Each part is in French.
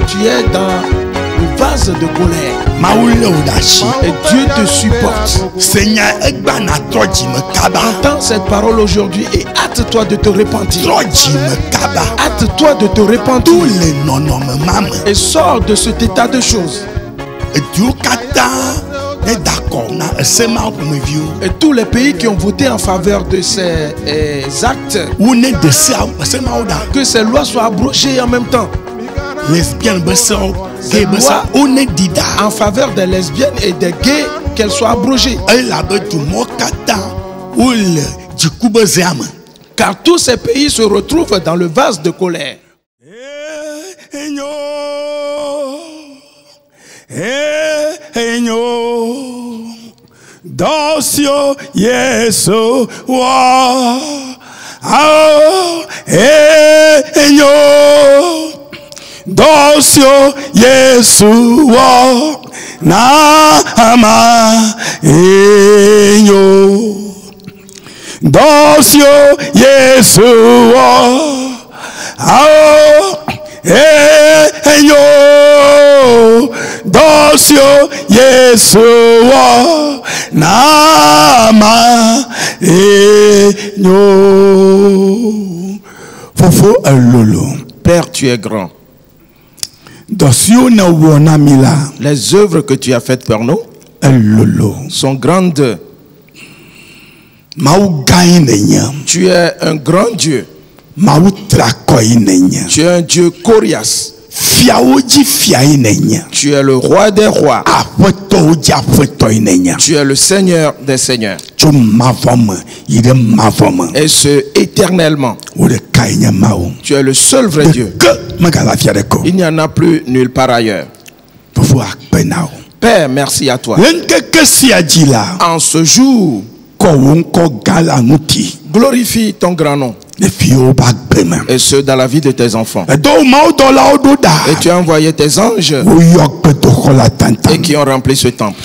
Tu es dans le vase de colère. Et Dieu te supporte. Entends cette parole aujourd'hui et hâte-toi de te repentir. Hâte-toi de te repentir. Et sors de cet état de choses. Et tous les pays qui ont voté en faveur de ces actes, que ces lois soient abrogées en même temps. Ces lois en faveur des lesbiennes et des gays, qu'elles soient abrogées. Car tous ces pays se retrouvent dans le vase de colère. Docio Yesu wa Docio Yesu wa nama enyo Docio Yesu wa enyo Docio Yesu wa nama enyo. Fofo alolo. Père, tu es grand. Docio na wona mila. Les œuvres que tu as faites pour nous sont grandes. Tu es un grand Dieu. Tu es un Dieu coriace. Tu es le roi des rois. Tu es le Seigneur des seigneurs. Et ce éternellement. Tu es le seul vrai Dieu. Il n'y en a plus nulle part ailleurs. Père, merci à toi. En ce jour, glorifie ton grand nom. Et ce dans la vie de tes enfants. Et tu as envoyé tes anges et qui ont rempli ce temple.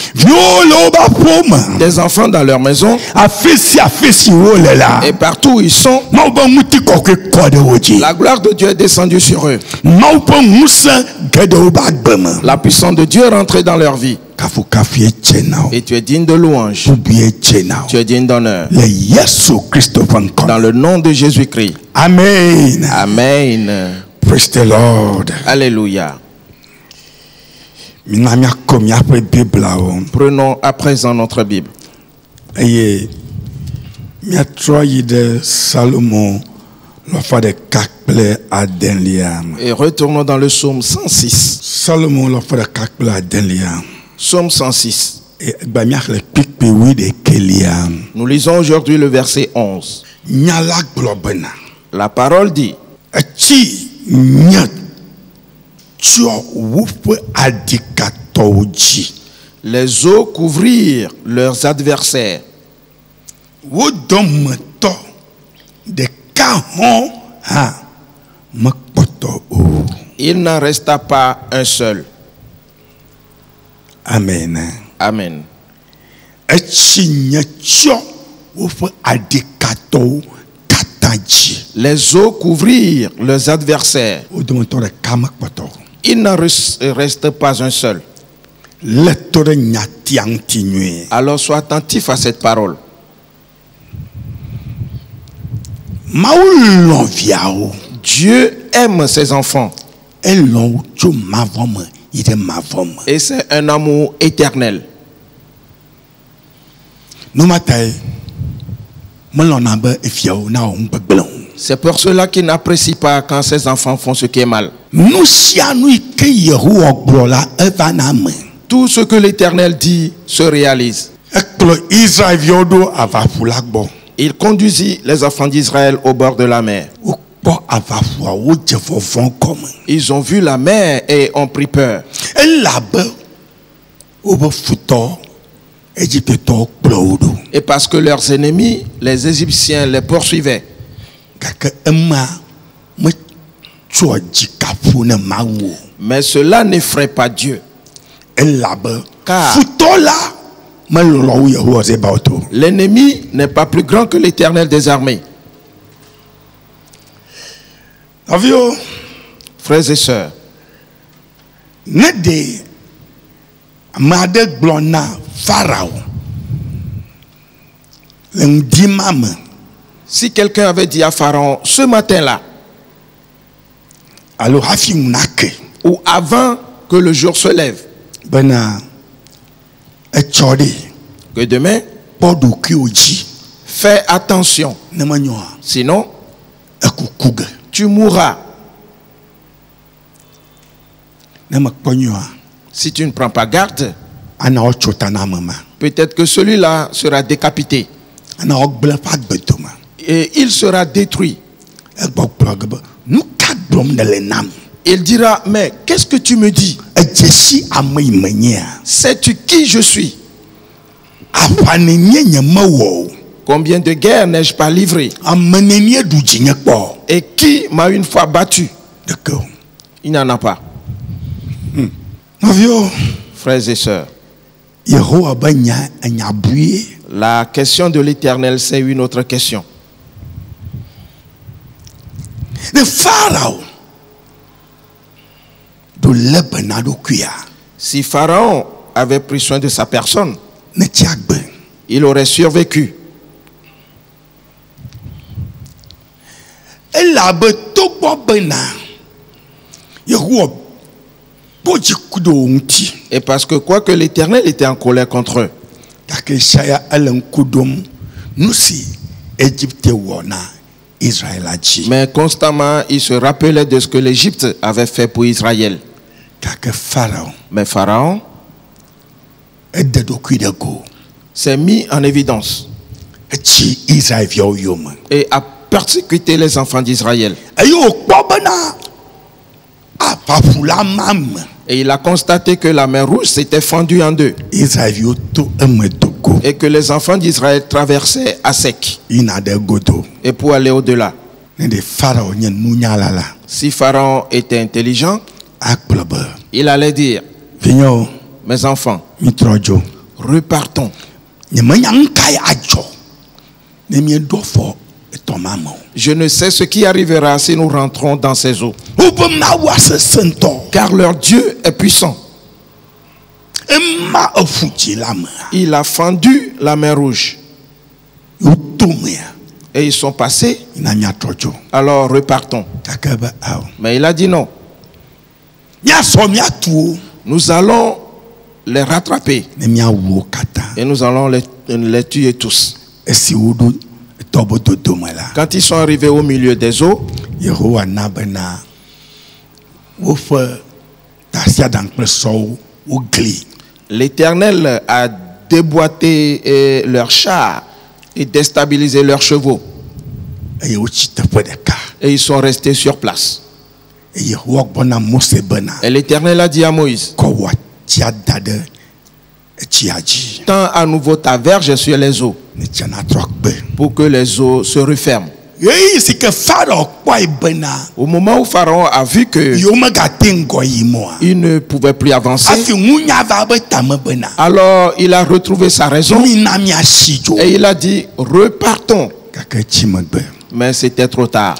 Des enfants dans leur maison. Et partout où ils sont, la gloire de Dieu est descendue sur eux. La puissance de Dieu est rentrée dans leur vie. Et tu es digne de louange. Tu es digne d'honneur. Dans le nom de Jésus-Christ. Amen. Amen. Praise the Lord. Alléluia. Prenons à présent notre Bible. Et retournons dans le psaume 106. Psaume 106. Nous lisons aujourd'hui le verset 11. La parole dit: les eaux couvrirent leurs adversaires. Il n'en resta pas un seul. Amen. Amen. Les eaux couvrirent leurs adversaires. Il n'en reste pas un seul. Alors sois attentif à cette parole. Dieu aime ses enfants. Et c'est un amour éternel. C'est pour cela qu'il n'apprécie pas quand ses enfants font ce qui est mal. Tout ce que l'Éternel dit se réalise. Il conduisit les enfants d'Israël au bord de la mer. Ils ont vu la mer et ont pris peur. Et parce que leurs ennemis, les Égyptiens, les poursuivaient. Mais cela n'effraie pas Dieu. Car L'ennemi n'est pas plus grand que l'Éternel des armées. Frères et sœurs, si quelqu'un avait dit à Pharaon ce matin-là, ou avant que le jour se lève, que demain, fais attention, sinon tu mourras. Si tu ne prends pas garde, peut-être que celui-là sera décapité et il sera détruit. Il dira, mais qu'est-ce que tu me dis? Sais-tu qui je suis? Combien de guerres n'ai-je pas livrées? Et qui m'a une fois battu? Il n'y en a pas. Frères et sœurs, la question de l'Éternel, c'est une autre question. Si Pharaon avait pris soin de sa personne, il aurait survécu. Et parce que quoi que l'Éternel était en colère contre eux, mais constamment il se rappelait de ce que l'Égypte avait fait pour Israël. Mais Pharaon s'est mis en évidence et a persécuté les enfants d'Israël. Et il a constaté que la mer Rouge s'était fendue en deux et que les enfants d'Israël traversaient à sec et pour aller au-delà. Si Pharaon était intelligent, il allait dire, mes enfants, repartons. Je ne sais ce qui arrivera si nous rentrons dans ces eaux, car leur Dieu est puissant. Il a fendu la mer Rouge et ils sont passés. Alors repartons. Mais il a dit non. Nous allons les rattraper et nous allons les tuer tous. Quand ils sont arrivés au milieu des eaux, l'Éternel a déboîté leurs chars et déstabilisé leurs chevaux. Et ils sont restés sur place. Et l'Éternel a dit à Moïse, tends à nouveau ta verge sur les eaux pour que les eaux se referment. Au moment où Pharaon a vu que il ne pouvait plus avancer, alors il a retrouvé sa raison et il a dit repartons. Mais c'était trop tard.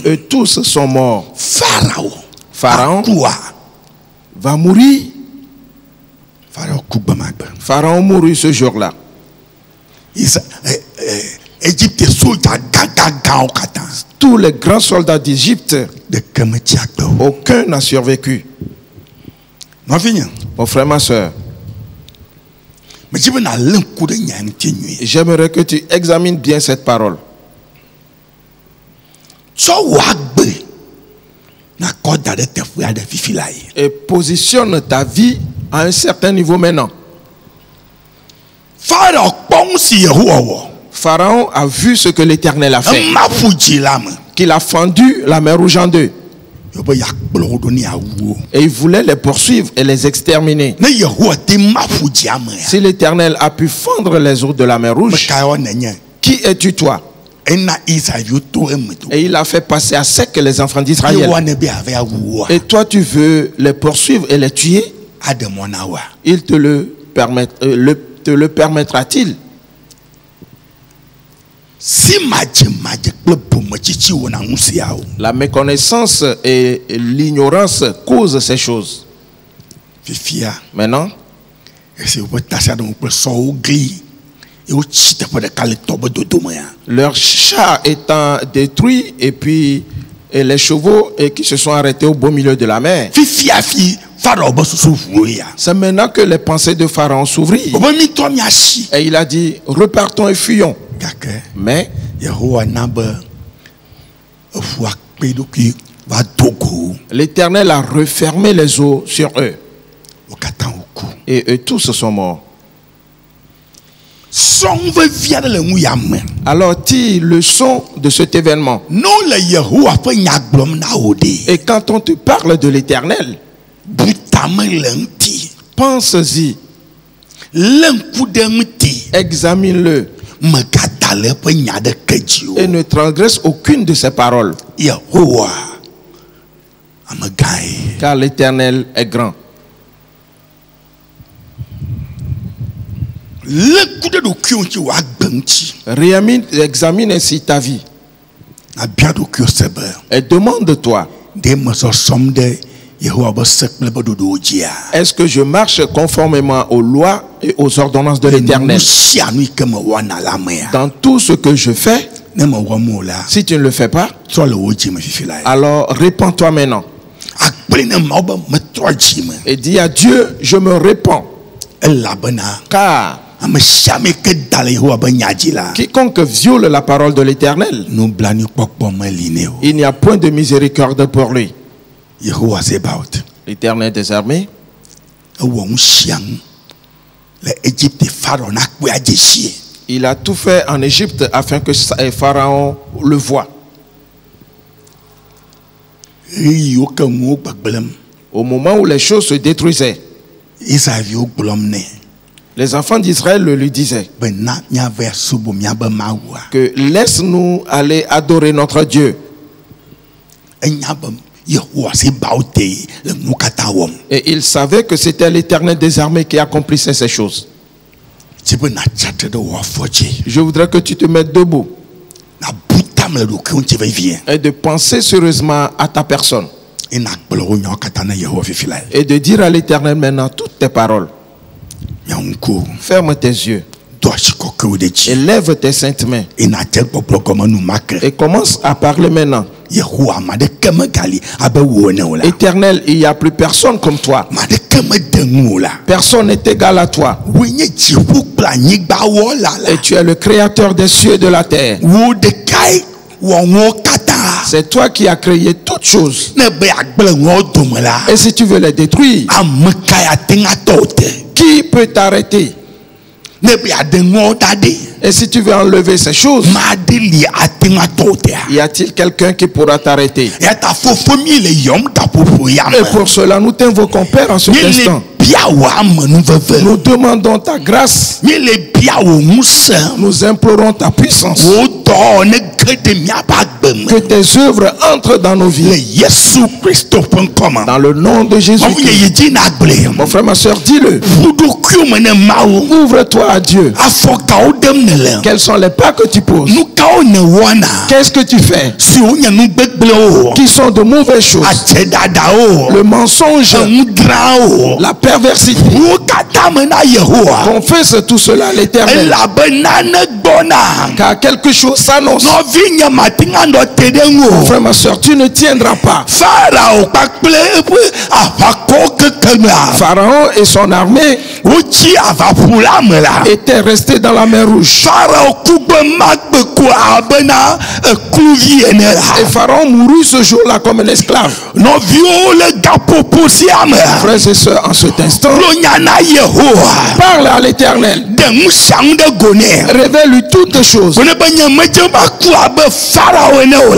Et tous sont morts. Pharaon va mourir. Pharaon mourut ce jour-là. Tous les grands soldats d'Égypte, aucun n'a survécu. Mon frère, ma soeur, j'aimerais que tu examines bien cette parole. Et positionne ta vie à un certain niveau maintenant. Pharaon a vu ce que l'Éternel a fait, qu'il a fendu la mer Rouge en deux. Et il voulait les poursuivre et les exterminer. Si l'Éternel a pu fendre les eaux de la mer Rouge, qui es-tu toi? Et il a fait passer à sec les enfants d'Israël. Et toi tu veux les poursuivre et les tuer? Il te le te le permettra-t-il? La méconnaissance et l'ignorance causent ces choses. Maintenant, leur char étant détruit et puis les chevaux qui se sont arrêtés au beau milieu de la mer. C'est maintenant que les pensées de Pharaon s'ouvrirent. Et il a dit, repartons et fuyons. Mais l'Éternel a refermé les eaux sur eux. Et eux tous sont morts. Alors tire le son de cet événement. Et quand on te parle de l'Éternel, pense-y, examine-le et ne transgresse aucune de ses paroles, car l'Éternel est grand. Examine ainsi ta vie et demande-toi, est-ce que je marche conformément aux lois et aux ordonnances de l'Éternel dans tout ce que je fais? Si tu ne le fais pas, alors répands-toi maintenant et dis à Dieu, je me répands, car quiconque viole la parole de l'Éternel, il n'y a point de miséricorde pour lui. L'Éternel des armées il a tout fait en Égypte afin que Pharaon le voie. Au moment où les choses se détruisaient, les enfants d'Israël lui disaient que laisse-nous aller adorer notre Dieu. Et il savait que c'était l'Éternel des armées qui accomplissait ces choses. Je voudrais que tu te mettes debout et de penser sérieusement à ta personne et de dire à l'Éternel maintenant toutes tes paroles. Ferme tes yeux et lève tes saintes mains et commence à parler maintenant. Éternel, il n'y a plus personne comme toi. Personne n'est égal à toi. Et tu es le créateur des cieux et de la terre. C'est toi qui as créé toutes choses. Et si tu veux les détruire, qui peut t'arrêter? Et si tu veux enlever ces choses, y a-t-il quelqu'un qui pourra t'arrêter? Et pour cela, nous t'invoquons, Père, en ce instant. Nous demandons ta grâce. Nous implorons ta puissance. Que tes œuvres entrent dans nos vies. Dans le nom de Jésus-Christ. Mon frère, ma soeur, dis-le. Ouvre-toi à Dieu. Quels sont les pas que tu poses? Qu'est-ce que tu fais qui sont de mauvaises choses? Le mensonge, la perversité. Confesse tout cela à l'Éternel, car quelque chose s'annonce. Mon frère, ma soeur, tu ne tiendras pas. Pharaon et son armée étaient restés dans la mer Rouge. Et Pharaon mourut ce jour-là comme un esclave. Frères et sœurs, en cet instant, parle à l'Éternel. Révèle-lui toutes choses.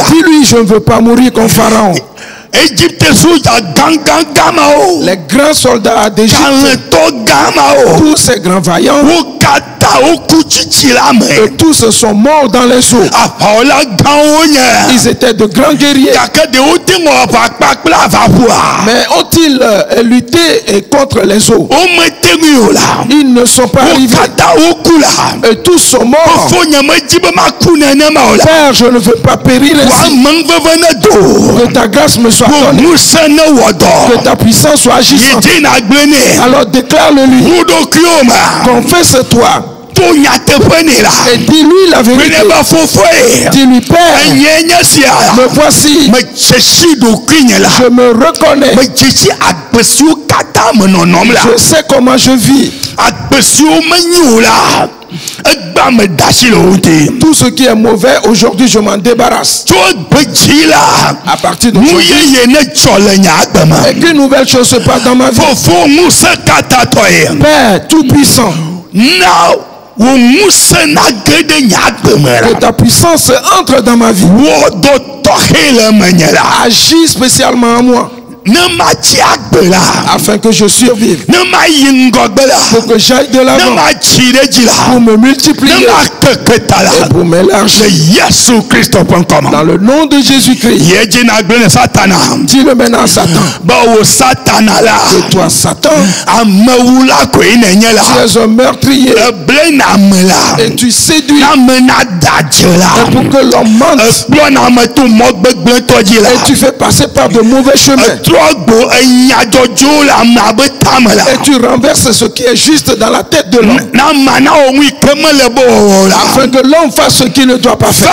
Dis-lui, je ne veux pas mourir comme Pharaon. Les grands soldats d'Égypte, tous ces grands vaillants, Et tous sont morts dans les eaux. Ils étaient de grands guerriers. Mais ont-ils lutté contre les eaux? Ils ne sont pas arrivés. Et tous sont morts. Père, je ne veux pas périr ainsi. Que ta grâce me soit donnée. Que ta puissance soit agissante. Alors déclare-le-lui. Confesse-toi. Et dis-lui la vérité. Dis-lui, Père, me voici. Je me reconnais. Je sais comment je vis. Tout ce qui est mauvais, aujourd'hui, je m'en débarrasse. À partir d'aujourd'hui, et qu'une nouvelle chose se passe dans ma vie. Père tout-puissant, que ta puissance entre dans ma vie. Agis spécialement en moi. Afin que je survive. Pour que j'aille de l'avant. Pour me multiplier. Et pour m'élargir. Dans le nom de Jésus-Christ. Dis-le maintenant à Satan. Que toi, Satan, tu es un meurtrier. Et tu séduis. Et pour que l'homme mente. Et tu fais passer par de mauvais chemins. Et tu renverses ce qui est juste dans la tête de l'homme. Afin que l'homme fasse ce qu'il ne doit pas faire.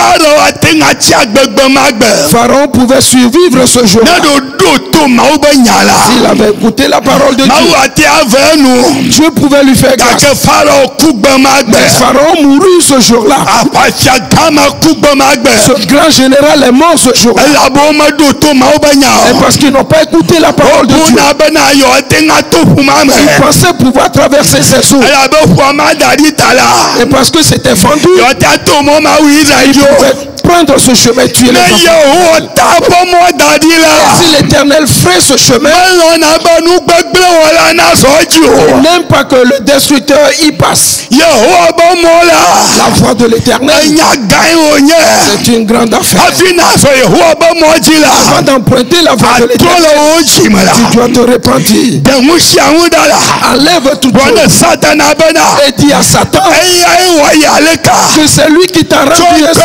Pharaon pouvait survivre ce jour-là. S'il avait écouté la parole de Dieu, Dieu pouvait lui faire grâce. Mais Pharaon mourut ce jour-là. Ce grand général est mort ce jour-là. Et parce qu'ils n'ont pas écouté la parole de Dieu. Ils pensaient pouvoir traverser ces eaux. Et parce que c'était fendu, ils pouvaient prendre ce chemin, tuer les enfants. Si l'Éternel ferait ce chemin, il n'aime pas que le destructeur y passe. La voie de l'Éternel, c'est une grande affaire. Avant d'emprunter la voie de l'Éternel, tu dois te repentir. Enlève tout et dis à Satan que c'est lui qui t'a rendu ainsi.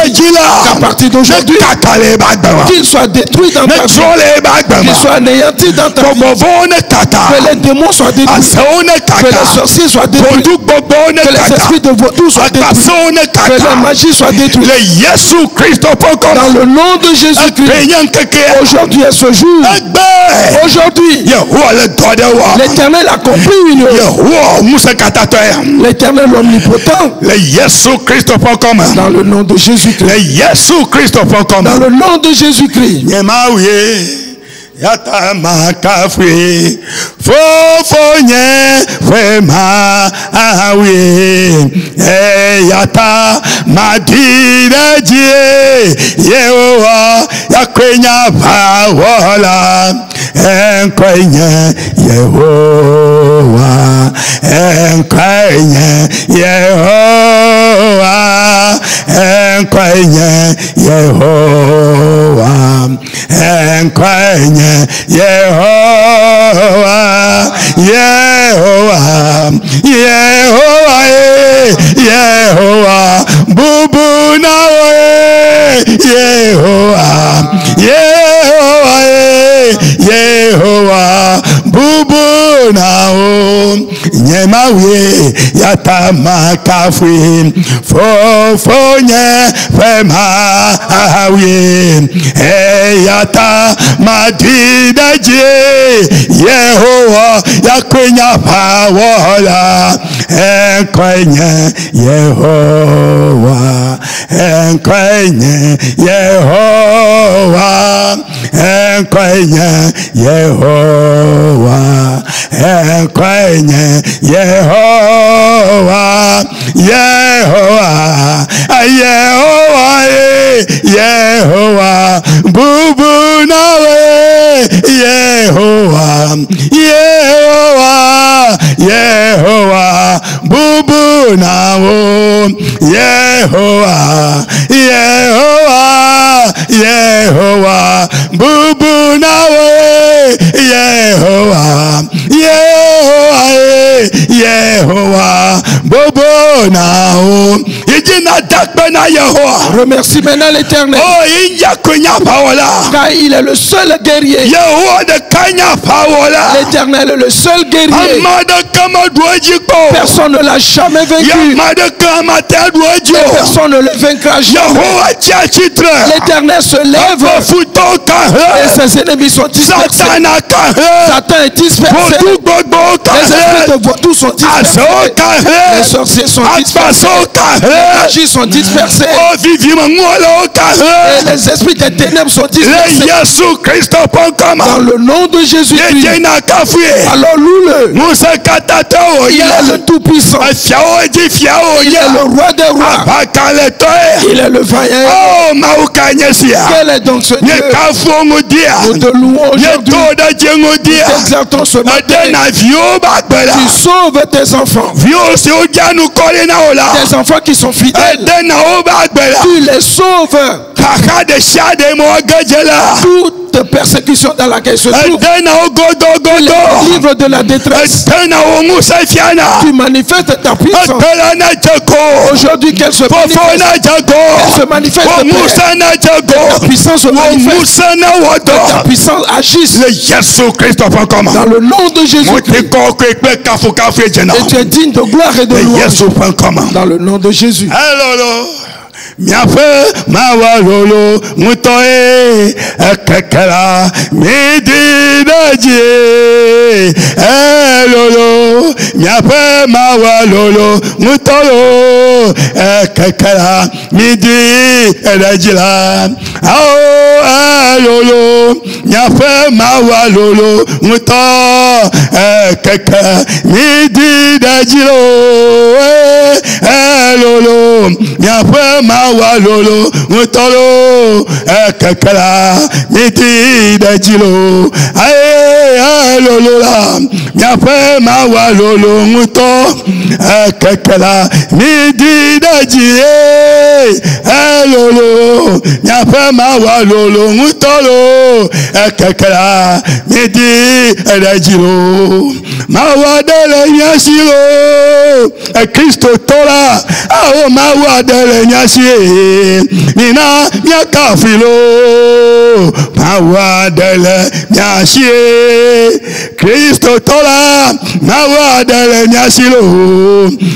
À partir d'aujourd'hui, qu'il soit détruit dans ta vie, qu'il soit anéanti dans ta vie, que les démons soient détruits, que les sorciers soient détruits, que les esprits de vautours soient détruits, que la magie soit détruite. Dans le nom de Jésus-Christ, aujourd'hui est ce jour. Aujourd'hui, l'Éternel a compris une œuvre. L'Éternel omnipotent. Dans le nom de Jésus-Christ. Dans le nom de Jésus-Christ. Yata makafwe fofonye fema awe yata madireje yewa yakwenya pawola enkwenya yehowa enkwenya yehowa enkwenya yehowa enkwenya Yehovah, Yehovah, Yehovah, Yehovah, Bubu nawe, Yehovah, Yehovah, Yehovah, Bubu nawe, Nyemawe, Yatama kafwe, Fofonye, Fema awe, Yata madidaje Yehowa yakwenya pawola enkwenya Yehowa enkwenya Yehowa enkwenya Yehowa enkwenya Yehowa Yehowa Yehowa Yehowa bubu nawe Yehowa Yehowa Yehowa bubu nawo Yehowa Yehowa Yehowa bubu nawe Yehowa Yehowa Yehowa bobo nawo ijina dakbena Yehowa. Remercie maintenant l'Éternel. Oh inja kunya paola. Car il est le seul guerrier. Yehowa de kanya paola. L'Éternel est le seul guerrier. Amada kama duajiko. Personne ne l'a jamais vaincu. Yamada kama ta duajo. Personne ne le vaincra jamais. Yehowa titre. L'Éternel se lève et ses ennemis sont dispersés. Satan est dispersé. Les esprits de vautours sont dispersés. Les sorciers sont dispersés. Les magies sont dispersés. Et les esprits des ténèbres sont dispersés. Dans le nom de Jésus-Christ. Alors loue-le. Il est le Tout-Puissant. Il est le Roi des Rois. Il est le vaillant. Quel est donc ce Dieu? Nous te louons aujourd'hui. Nous t'exaltons ce matin. Tu sauves tes enfants. Tes enfants qui sont fidèles. Tu les sauves. Toute persécution dans laquelle se trouve. Tu les livres de la détresse. Tu manifestes ta puissance. Aujourd'hui qu'elle se manifeste. Elle se manifeste. Ta puissance se manifeste. Ta puissance agisse. Dans le nom de Jésus-Christ. Et tu es digne de gloire et de louange. Dans le nom de Jésus. Miafe mawalolo mutoe ekekela mididaji elolo miafe mawalolo mutolo ekekela mididaji la ao elolo miafe mawalolo muto ekekela mididaji lo elolo miafe mawalolo mutolo ekekela miti dajilo aye lolo la miafe mawalolo muto ekekela miti dajile lolo miafe mawalolo mutolo ekekela miti dajilo mawadele nyasilo Kristo tola ao mawadele nyasi nina nyakafilo mawadele nyasi Kristo tola mawadele nyasilo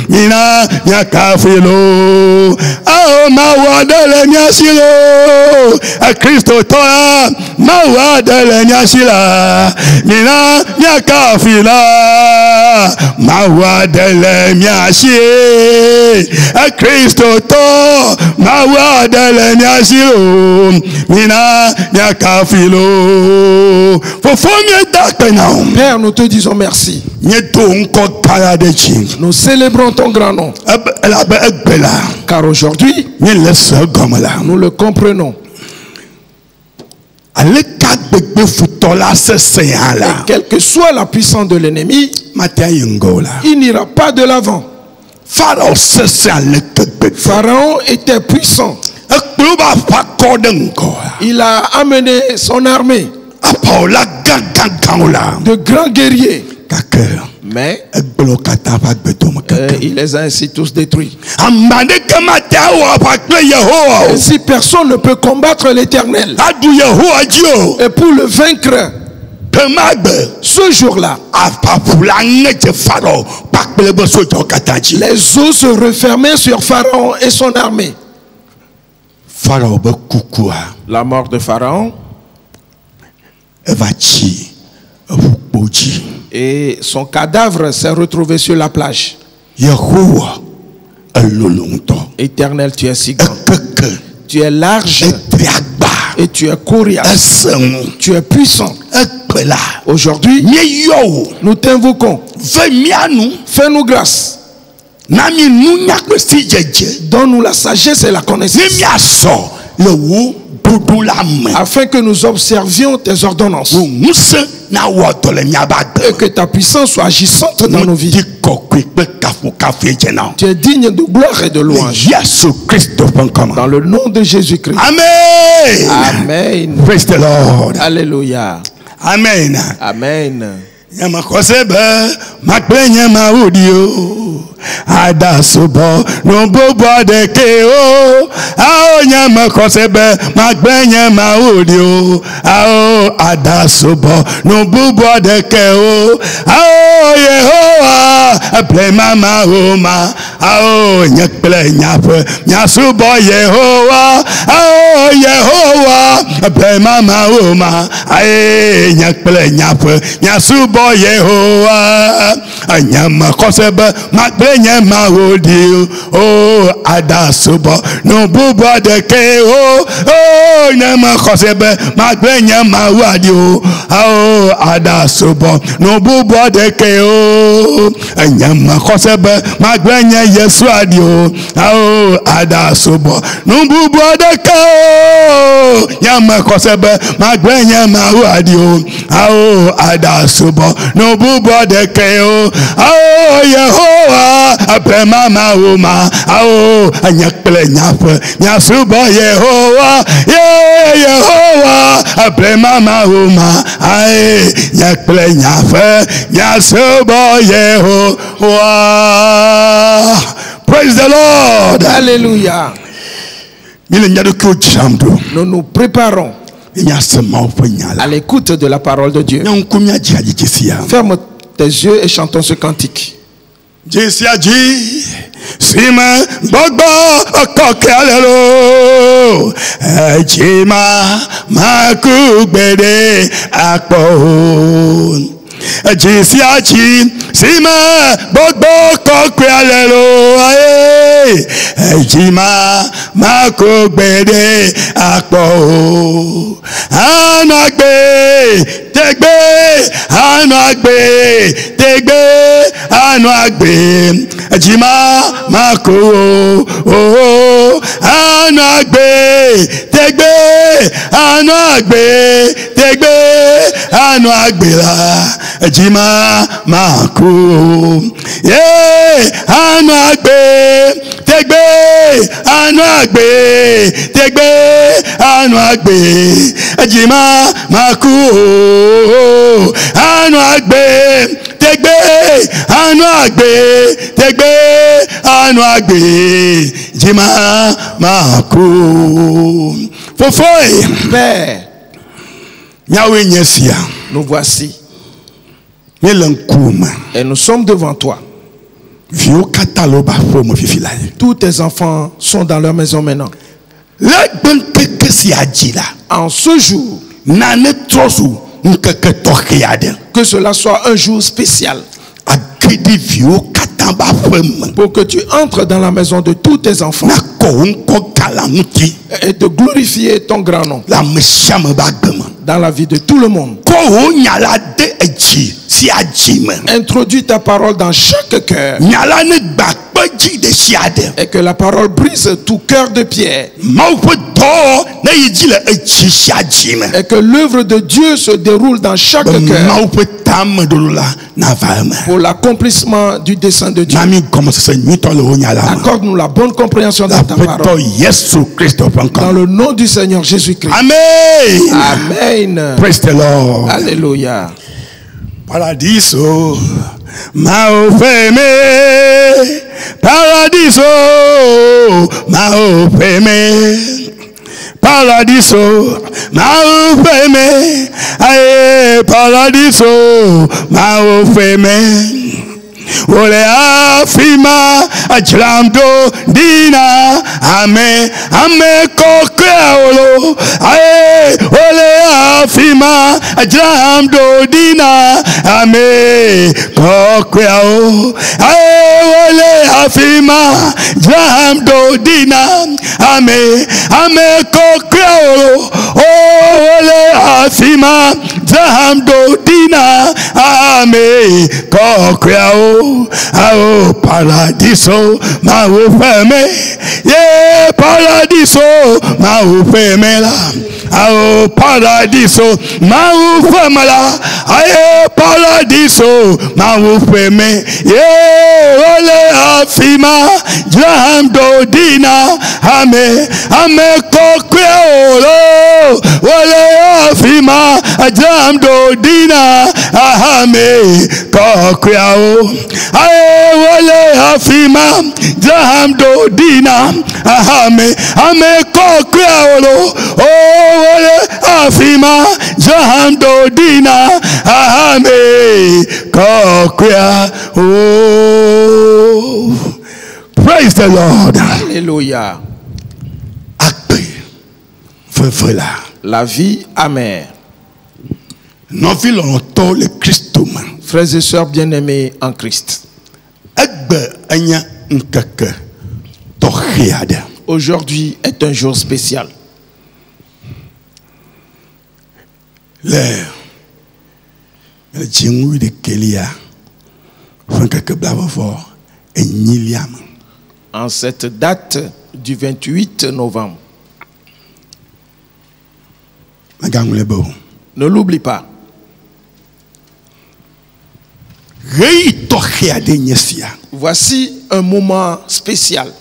nina nyakafilo ao mawadele nyasilo Kristo tola mawadele nyasila nina nyakafila mawadele nyasi Kristo to mawadele nyasilo mina nyakafilo fofomie dakena. Père, nous te disons merci. Nous célébrons ton grand nom. Car aujourd'hui, nous le comprenons. Et quelle que soit la puissance de l'ennemi, il n'ira pas de l'avant. Pharaon était puissant. Il a amené son armée de grands guerriers. Mais il les a ainsi tous détruits. Ainsi personne ne peut combattre l'Éternel. Et pour le vaincre, ce jour-là, les eaux se refermaient sur Pharaon et son armée. La mort de Pharaon et son cadavre s'est retrouvé sur la plage. Éternel, tu es si grand. Tu es large et tu es coriace. Tu es puissant. Aujourd'hui, nous t'invoquons. Fais-nous grâce. Donne-nous la sagesse et la connaissance. afin que nous observions tes ordonnances et que ta puissance soit agissante dans nos vies. Tu es digne de gloire et de louange. Dans le nom de Jésus-Christ. Amen. Amen. Praise the Lord. Alléluia. Amen. Amen. Adasobo no bobo de keo ao nyama kosebe magbenya maudio ao adasobo no bobo de keo ao Yehowa plema mahoma ao nyakple nyape nyasubo Yehowa ao Yehowa plema mahoma ai nyakple nyape nyasubo Yehowa anyama kosebe magbenya maudio oh adasobo no bobo de keo oh nyama kosebe magbenya maudio oh adasobo no bobo de keo anyama kosebe magbenya Yesu adio oh adasobo no bobo de keo nyama kosebe magbenya maudio oh adasobo no bobo de keo oh Yehowa apema mauma oh anyakple nyafe nyasubo Yehowa Yehowa apema mauma ai nyakple nyafe nyasubo Yehowa. Praise the Lord. Alléluia. Nous nous préparons à l'écoute de la parole de Dieu. Ferme tes yeux et chantons ce cantique. Jesiaji Sima Bogba Kokelelo Ejima Makugbede Akpo Jesiaji Sima Bogba Kokelelo Ejima Makugbede Akpo Anagbe Tegbe Anagbe Tegbe Anagbe Ejima Mako oh Anagbe Tegbe Anagbe Tegbe Anagbe la Ejima Mako yeah Anagbe Tegbe Anagbe Tegbe Anagbe Ejima Mako Anagbe Tegbe Anagbe Tegbe Anagbe Jima Mako Fofoy Père, Yahweh Nyesia nous voici Melankouma et nous sommes devant toi. Vieux catalogue fomo fifila. Tous tes enfants sont dans leur maison maintenant. La bonté que si adila en ce jour nane trosu nkeke tokiade que cela soit un jour spécial akidi vieux katamba fomo pour que tu entres dans la maison de tous tes enfants et de glorifier ton grand nom dans la vie de tout le monde. Introduis ta parole dans chaque cœur et que la parole brise tout cœur de pierre et que l'œuvre de Dieu se déroule dans chaque cœur pour l'accomplissement du dessein de Dieu. Accorde-nous la bonne compréhension de ta parole dans le nom du Seigneur Jésus-Christ. Amen. Amen. Praise the Lord. Alléluia. Paradiso maofeme Paradiso maofeme Paradiso maofeme aye Paradiso maofeme Ole afima ajlamdo dina ame kokeolo ae ole afima ajlamdo dina ame kokwao wole afima jam do dina ame kokwao wole afima jam do dina ame kokwao ao paradiso ma wo feme ye paradiso ma wo feme la ao paradiso ma wo feme la aye paradiso ma wo feme ye ole afima jam do dina ame kokwao ole afima jam do dina ame kokwao aye ole afima jam do dina ame kokwao ole afima jam do dina ame kokwao. Praise the Lord. Alléluia. La vie amère. Frères et sœurs bien-aimés en Christ. Aujourd'hui est un jour spécial. En cette date du 28 novembre. Ne l'oublie pas. Voici un moment spécial.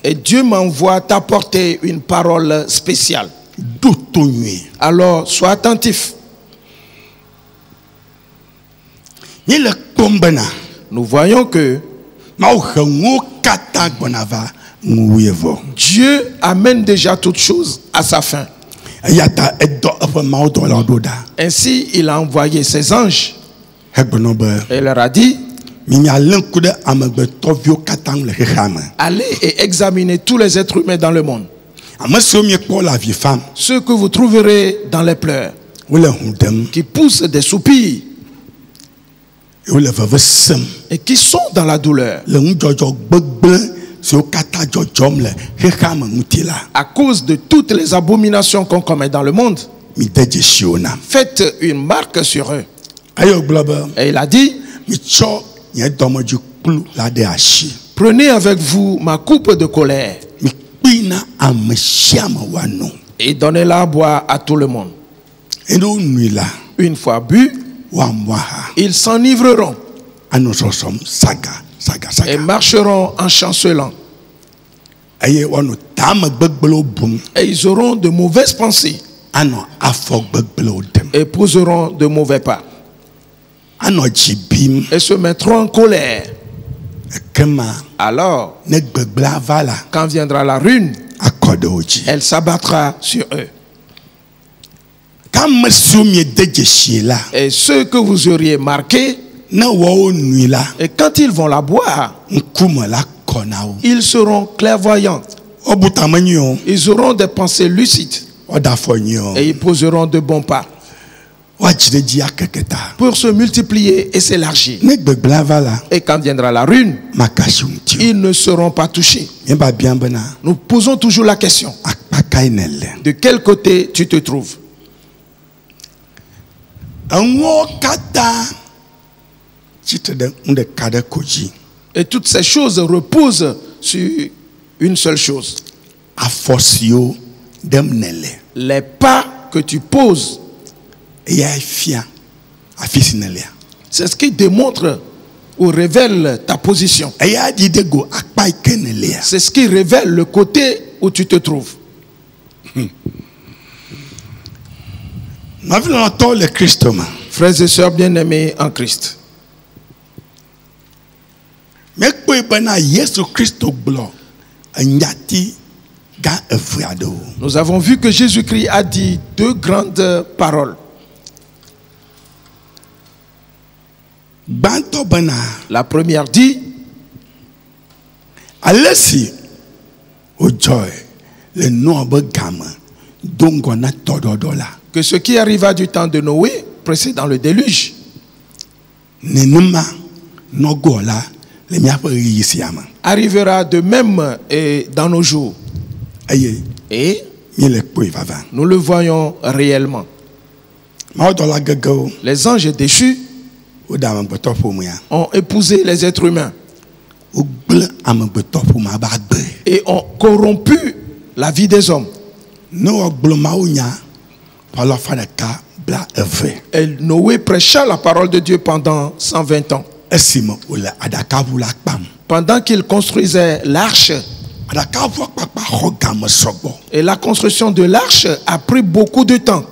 Et Dieu m'envoie t'apporter une parole spéciale. Alors, sois attentif. Nous voyons que Dieu amène déjà toutes choses à sa fin. Ainsi, il a envoyé ses anges. Et leur a dit: allez et examinez tous les êtres humains dans le monde. Ceux que vous trouverez dans les pleurs, qui poussent des soupirs et qui sont dans la douleur à cause de toutes les abominations qu'on commet dans le monde. Faites une marque sur eux. Et il a dit: prenez avec vous ma coupe de colère et donnez-la à boire à tout le monde. Une fois bu, ils s'enivreront et marcheront en chancelant. Et ils auront de mauvaises pensées et poseront de mauvais pas et se mettront en colère. Alors, quand viendra la ruine, elle s'abattra sur eux. Et ceux que vous auriez marqués, et quand ils vont la boire, ils seront clairvoyants. Ils auront des pensées lucides. Et ils poseront de bons pas pour se multiplier et s'élargir. Et quand viendra la ruine, ils ne seront pas touchés. Nous posons toujours la question: de quel côté tu te trouves? Et toutes ces choses reposent sur une seule chose: les pas que tu poses. C'est ce qui démontre ou révèle ta position. C'est ce qui révèle le côté où tu te trouves. Frères et sœurs bien-aimés en Christ. Nous avons vu que Jésus-Christ a dit deux grandes paroles. La première dit: que ce qui arriva du temps de Noé, précédant le déluge, arrivera de même dans nos jours. Et nous le voyons réellement. Les anges déchus ont épousé les êtres humains et ont corrompu la vie des hommes. Et Noé prêcha la parole de Dieu pendant 120 ans. Pendant qu'il construisait l'arche, et la construction de l'arche a pris beaucoup de temps.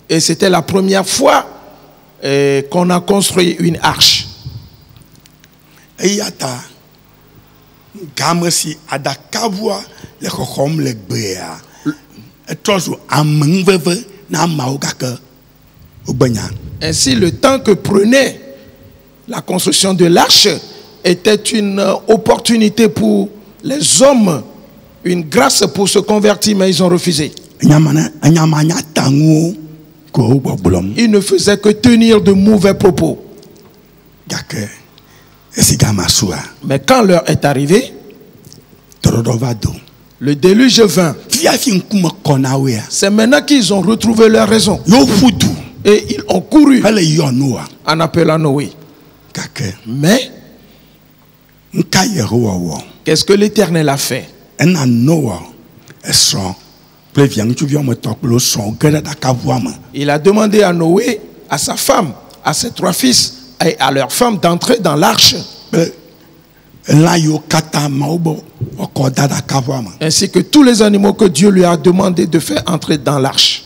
Et c'était la première fois qu'on a construit une arche. Ainsi, le temps que prenait la construction de l'arche était une opportunité pour les hommes, une grâce pour se convertir, mais ils ont refusé. Ils ne faisaient que tenir de mauvais propos. Mais quand l'heure est arrivée, le déluge vint. C'est maintenant qu'ils ont retrouvé leur raison. Et ils ont couru en appelant Noé. Mais qu'est-ce que l'Éternel a fait? Il a demandé à Noé, à sa femme, à ses 3 fils et à leur femme d'entrer dans l'arche. Ainsi que tous les animaux que Dieu lui a demandé de faire entrer dans l'arche.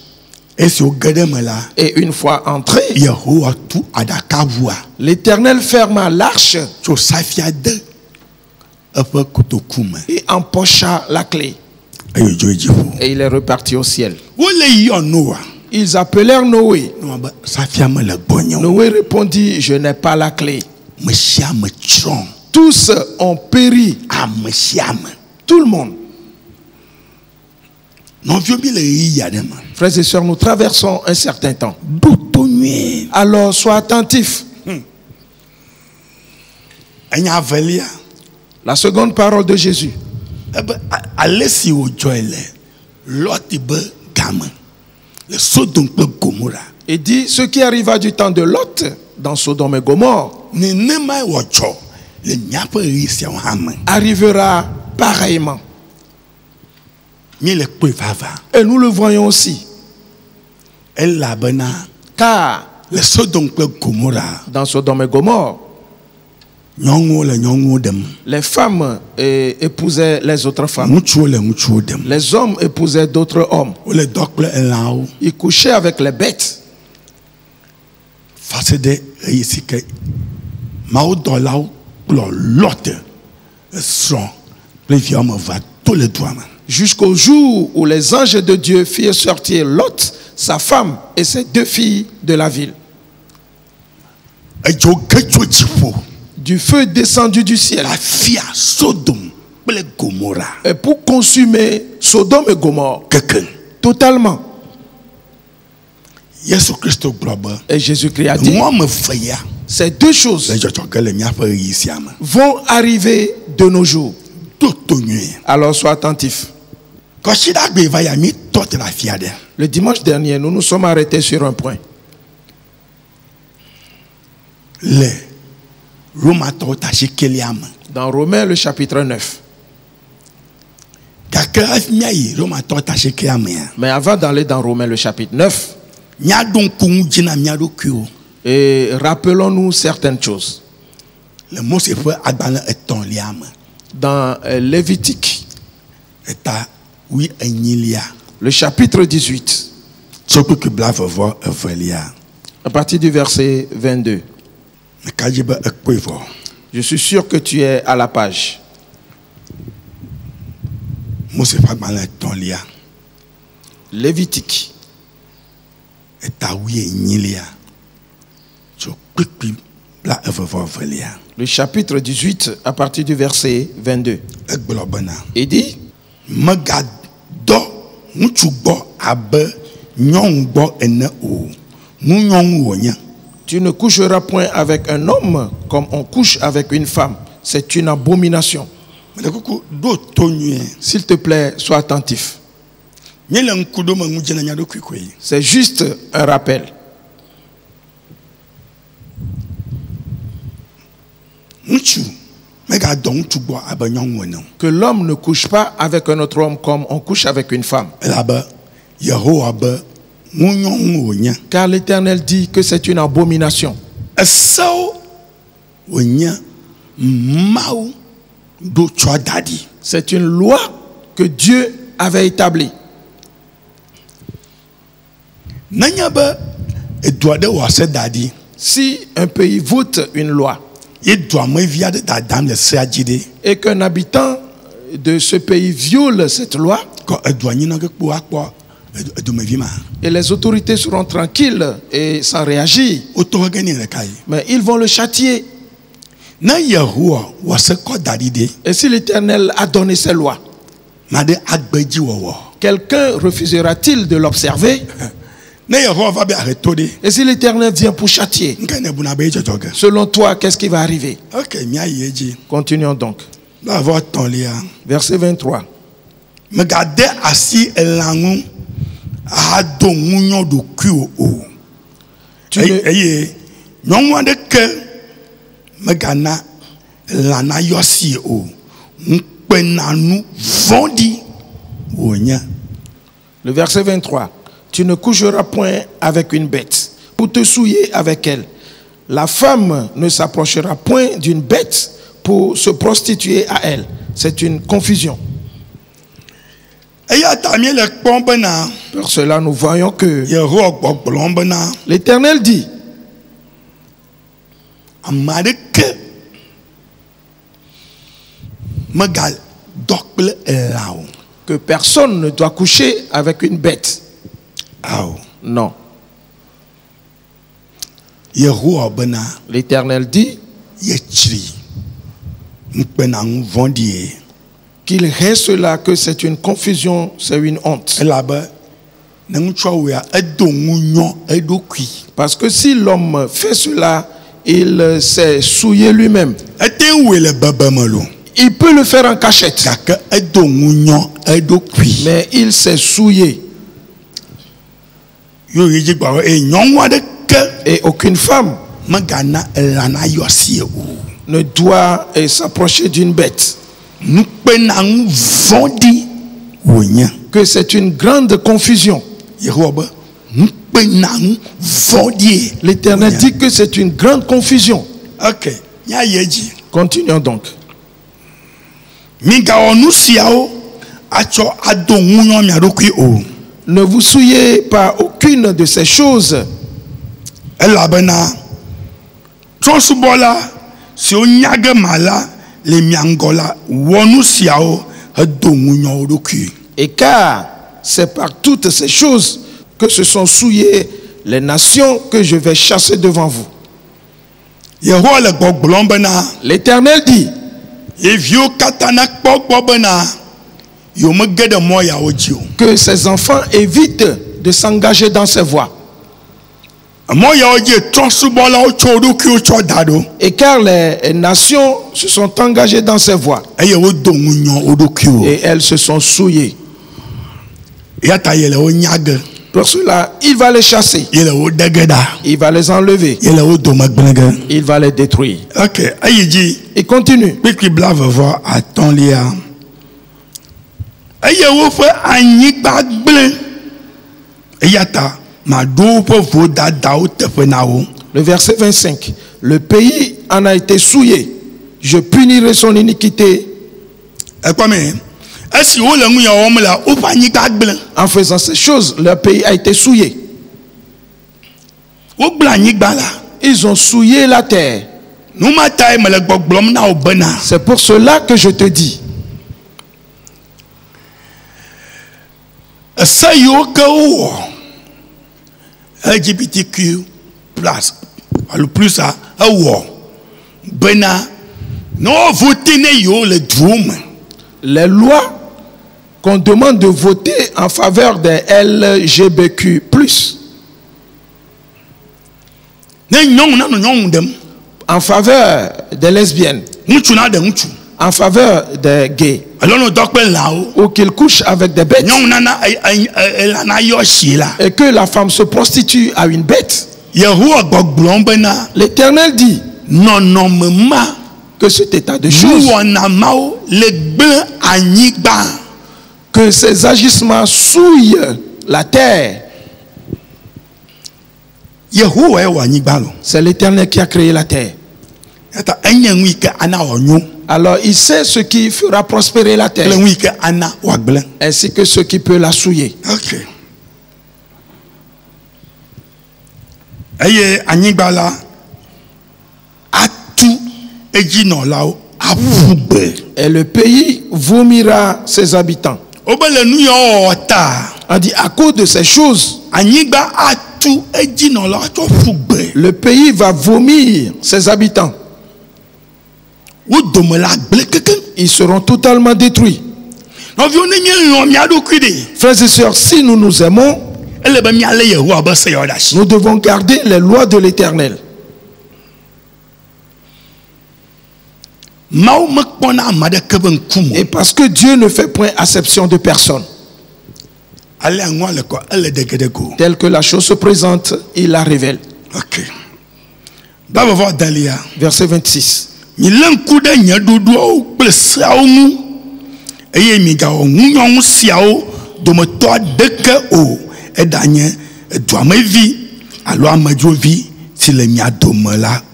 Et une fois entré, l'Éternel ferma l'arche et empocha la clé. Et il est reparti au ciel. Ils appelèrent Noé. Noé répondit, je n'ai pas la clé. Tous ont péri. Tout le monde. Frères et sœurs, nous traversons un certain temps. Alors sois attentif. La seconde parole de Jésus. Et dit, ce qui arriva du temps de Lot dans Sodome et Gomorrhe arrivera pareillement. Et nous le voyons aussi. Car dans Sodome et Gomorrhe, les femmes épousaient les autres femmes. Les hommes épousaient d'autres hommes. Ils couchaient avec les bêtes. Jusqu'au jour où les anges de Dieu firent sortir Lot, sa femme et ses 2 filles de la ville. Du feu descendu du ciel. Et pour consumer Sodome et Gomorrhe. Totalement. Et Jésus-Christ a dit, ces 2 choses vont arriver de nos jours. Alors sois attentif. Le dimanche dernier, nous nous sommes arrêtés sur un point. Dans Romains le chapitre 9. Mais avant d'aller dans Romains le chapitre 9, et rappelons-nous certaines choses. Dans Lévitique, le chapitre 18, à partir du verset 22. Je suis sûr que tu es à la page. Lévitique. Le chapitre 18 à partir du verset 22. Il dit, Megado ŋutsu gbɔ abe nyɔnu gbɔ ene o. Nu nyɔnu wònye. Tu ne coucheras point avec un homme comme on couche avec une femme. C'est une abomination. S'il te plaît, sois attentif. C'est juste un rappel. Que l'homme ne couche pas avec un autre homme comme on couche avec une femme. Car l'Éternel dit que c'est une abomination. C'est une loi que Dieu avait établie. Si un pays vote une loi et qu'un habitant de ce pays viole cette loi, et les autorités seront tranquilles et sans réagir, mais ils vont le châtier. Et si l'Éternel a donné ses lois, quelqu'un refusera-t-il de l'observer? Et si l'Éternel vient pour châtier, selon toi, qu'est-ce qui va arriver? Continuons donc. Verset 23. Le verset 23. Tu ne coucheras point avec une bête pour te souiller avec elle. La femme ne s'approchera point d'une bête pour se prostituer à elle. C'est une confusion. Pour cela, nous voyons que l'Éternel dit que personne ne doit coucher avec une bête. Non. L'Éternel dit qu'il reste là, que c'est une confusion, c'est une honte. Parce que si l'homme fait cela, il s'est souillé lui-même. Il peut le faire en cachette, mais il s'est souillé. Et aucune femme ne doit s'approcher d'une bête. Que c'est une grande confusion. L'Éternel dit que c'est une grande confusion. Continuons donc. Ne vous souillez pas aucune de ces choses. Et car c'est par toutes ces choses que se sont souillées les nations que je vais chasser devant vous. L'Éternel dit que ces enfants évitent de s'engager dans ces voies. Et car les nations se sont engagées dans ces voies et elles se sont souillées. Pour cela, il va les chasser. Il va les enlever. Il va les détruire. Il continue. Le verset 25. Le pays en a été souillé. Je punirai son iniquité. En faisant ces choses, leur pays a été souillé. Ils ont souillé la terre. C'est pour cela que je te dis. LGBTQ plus à les lois qu'on demande de voter en faveur des LGBTQ+. En faveur des lesbiennes. En faveur des gays. Ou qu'ils couchent avec des bêtes. Et que la femme se prostitue à une bête. L'Éternel dit que cet état de choses, que ces agissements souillent la terre. C'est l'Éternel qui a créé la terre. Alors il sait ce qui fera prospérer la terre, ainsi que ce qui peut la souiller. Et le pays vomira ses habitants. On dit à cause de ces choses, le pays va vomir ses habitants. Ils seront totalement détruits. Frères et sœurs, si nous nous aimons, nous devons garder les lois de l'Éternel. Et parce que Dieu ne fait point acception de personne, tel que la chose se présente, il la révèle. Verset 26.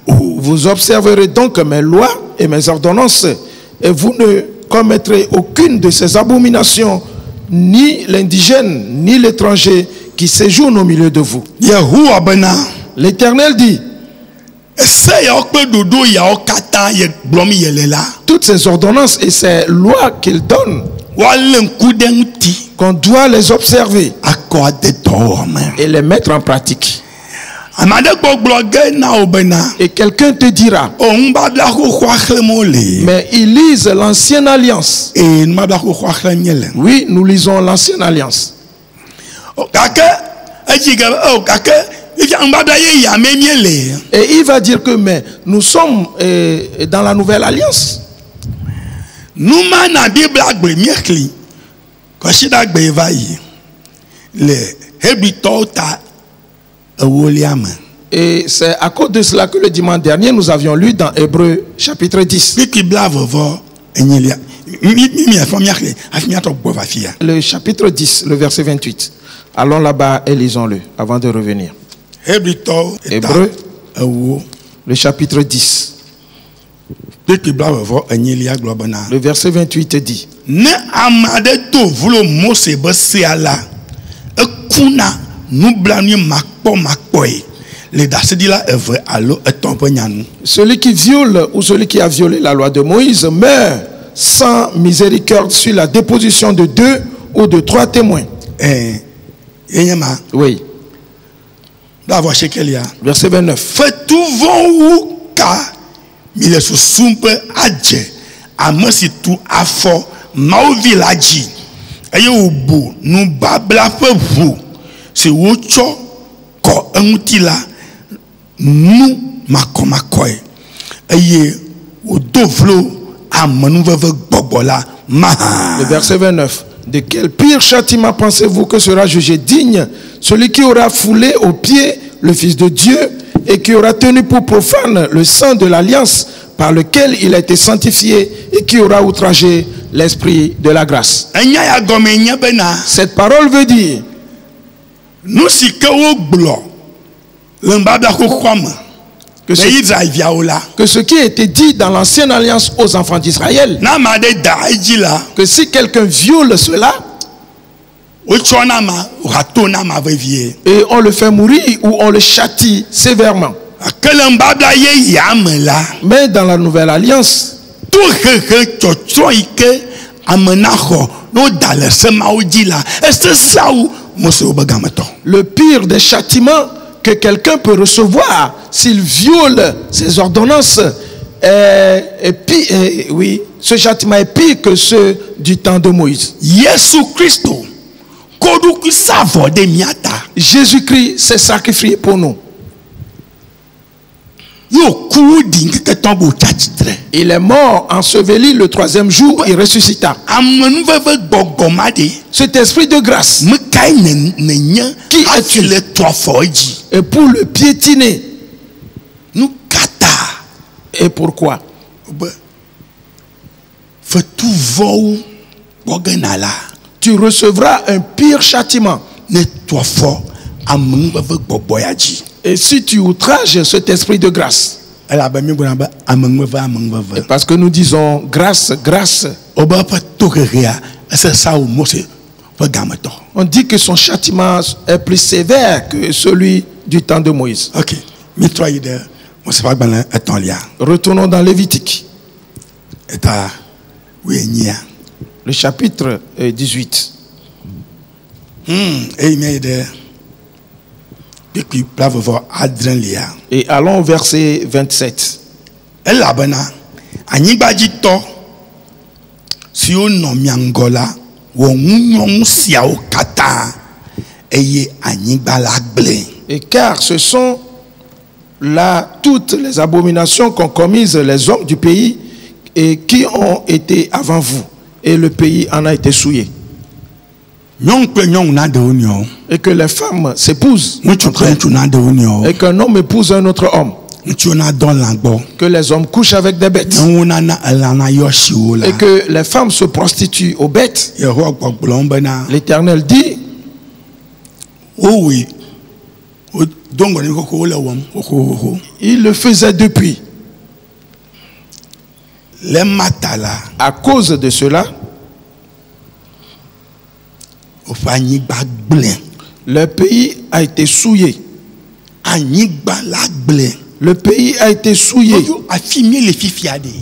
Vous observerez donc mes lois et mes ordonnances, et vous ne commettrez aucune de ces abominations, ni l'indigène, ni l'étranger qui séjourne au milieu de vous. L'Éternel dit, toutes ces ordonnances et ces lois qu'il donne, qu'on doit les observer et les mettre en pratique. Et quelqu'un te dira, mais ils lisent l'ancienne alliance. Oui, nous lisons l'ancienne alliance. Et il va dire que mais nous sommes dans la nouvelle alliance. Et c'est à cause de cela que le dimanche dernier nous avions lu dans Hébreux chapitre 10. Le chapitre 10, le verset 28. Allons là-bas et lisons-le avant de revenir. Hébreux, le chapitre 10. Le verset 28 dit, celui qui viole ou celui qui a violé la loi de Moïse meurt sans miséricorde sur la déposition de 2 ou de 3 témoins. Oui. Verset 29. Le verset 29. De quel pire châtiment pensez-vous que sera jugé digne celui qui aura foulé aux pieds le Fils de Dieu et qui aura tenu pour profane le sang de l'alliance par lequel il a été sanctifié et qui aura outragé l'esprit de la grâce. Cette parole veut dire que ce qui a été dit dans l'ancienne alliance aux enfants d'Israël, que si quelqu'un viole cela et on le fait mourir ou on le châtie sévèrement. Mais dans la nouvelle alliance, le pire des châtiments que quelqu'un peut recevoir s'il viole ces ordonnances oui, ce châtiment est pire que ceux du temps de Moïse. Yesu Christo. Koduku savo de miata. Jésus-Christ s'est sacrifié pour nous. Il est mort, enseveli le 3e jour, il ressuscita. Cet esprit de grâce qui est et pour le piétiner. Et pourquoi? Tu recevras un pire châtiment. Et si tu outrages cet esprit de grâce, et parce que nous disons grâce, grâce, on dit que son châtiment est plus sévère que celui du temps de Moïse. Ok. Retournons dans Lévitique. Le chapitre 18. Et allons au verset 27. Et car ce sont là toutes les abominations qu'ont commises les hommes du pays et qui ont été avant vous, et le pays en a été souillé. Et que les femmes s'épousent et qu'un homme épouse un autre homme, que les hommes couchent avec des bêtes et que les femmes se prostituent aux bêtes. L'Éternel dit, il le faisait depuis. À cause de cela, le pays a été souillé. Le pays a été souillé.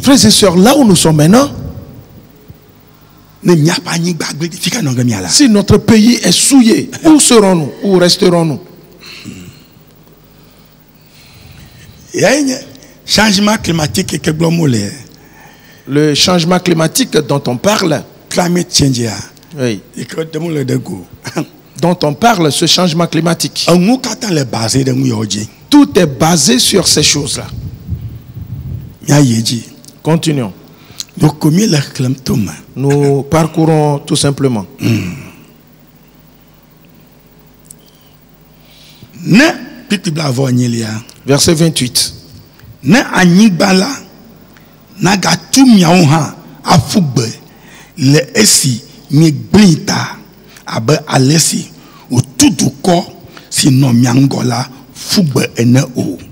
Frères et sœurs, là où nous sommes maintenant, si notre pays est souillé, où serons-nous? Où resterons-nous? Changement climatique. Le changement climatique dont on parle, oui, dont on parle, ce changement climatique, tout est basé sur ces choses-là. Continuons. Nous parcourons tout simplement. Verset 28.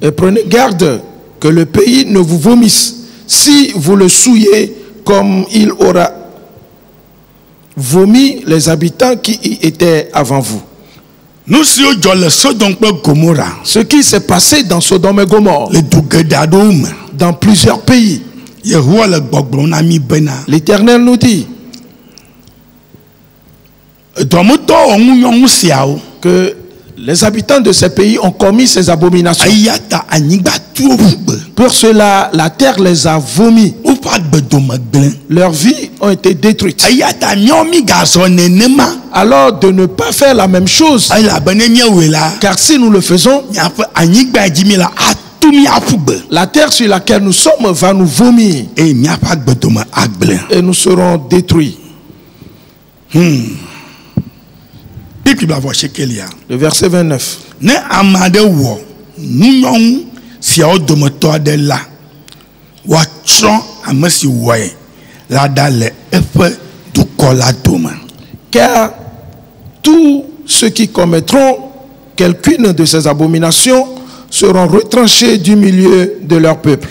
Et prenez garde que le pays ne vous vomisse si vous le souillez comme il aura vomi les habitants qui y étaient avant vous. Ce qui s'est passé dans Sodome et Gomorrhe, dans plusieurs pays, l'Éternel nous dit que les habitants de ces pays ont commis ces abominations. Pour cela, la terre les a vomis. Leurs vies ont été détruites. Alors de ne pas faire la même chose, car si nous le faisons, la terre sur laquelle nous sommes va nous vomir et nous serons détruits. Le verset 29. Car tous ceux qui commettront quelqu'une de ces abominations seront retranchés du milieu de leur peuple.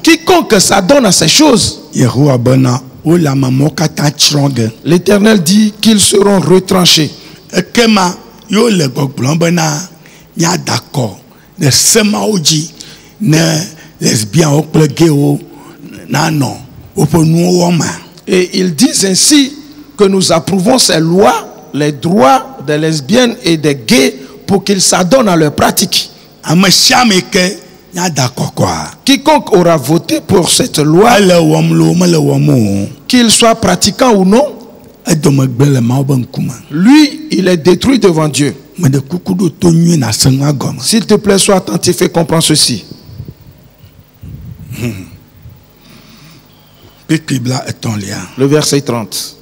Quiconque s'adonne à ces choses, l'Éternel dit qu'ils seront retranchés. Et ils disent ainsi que nous approuvons ces lois, les droits des lesbiennes et des gays pour qu'ils s'adonnent à leurs pratiques. Quiconque aura voté pour cette loi, qu'il soit pratiquant ou non, lui, il est détruit devant Dieu. S'il te plaît, sois attentif et comprends ceci. Le verset 30.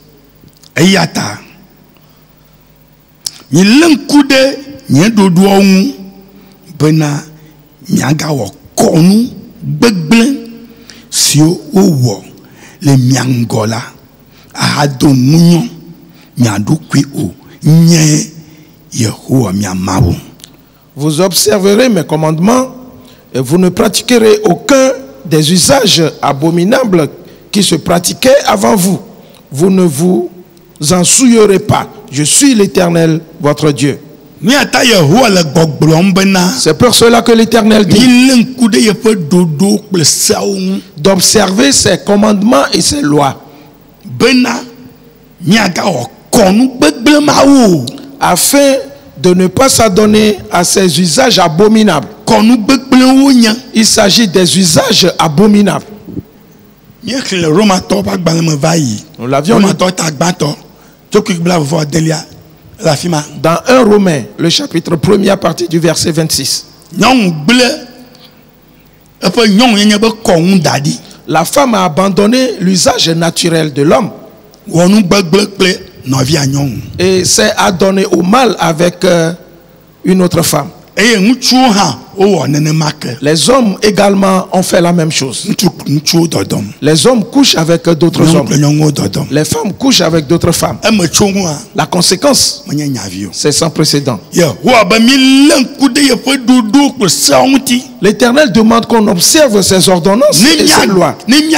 Vous observerez mes commandements et vous ne pratiquerez aucun des usages abominables qui se pratiquaient avant vous. Vous ne vous en souillerez pas. Je suis l'Éternel, votre Dieu. C'est pour cela que l'Éternel dit d'observer ses commandements et ses lois, afin de ne pas s'adonner à ces usages abominables. Il s'agit des usages abominables. Nous l'avions lu dans 1 Romains, le chapitre 1er à partir du verset 26. La femme a abandonné l'usage naturel de l'homme et s'est adonnée au mal avec une autre femme. Les hommes également ont fait la même chose. Les hommes couchent avec d'autres hommes. Les femmes couchent avec d'autres femmes. La conséquence, c'est sans précédent. L'Éternel demande qu'on observe ses ordonnances et ses lois et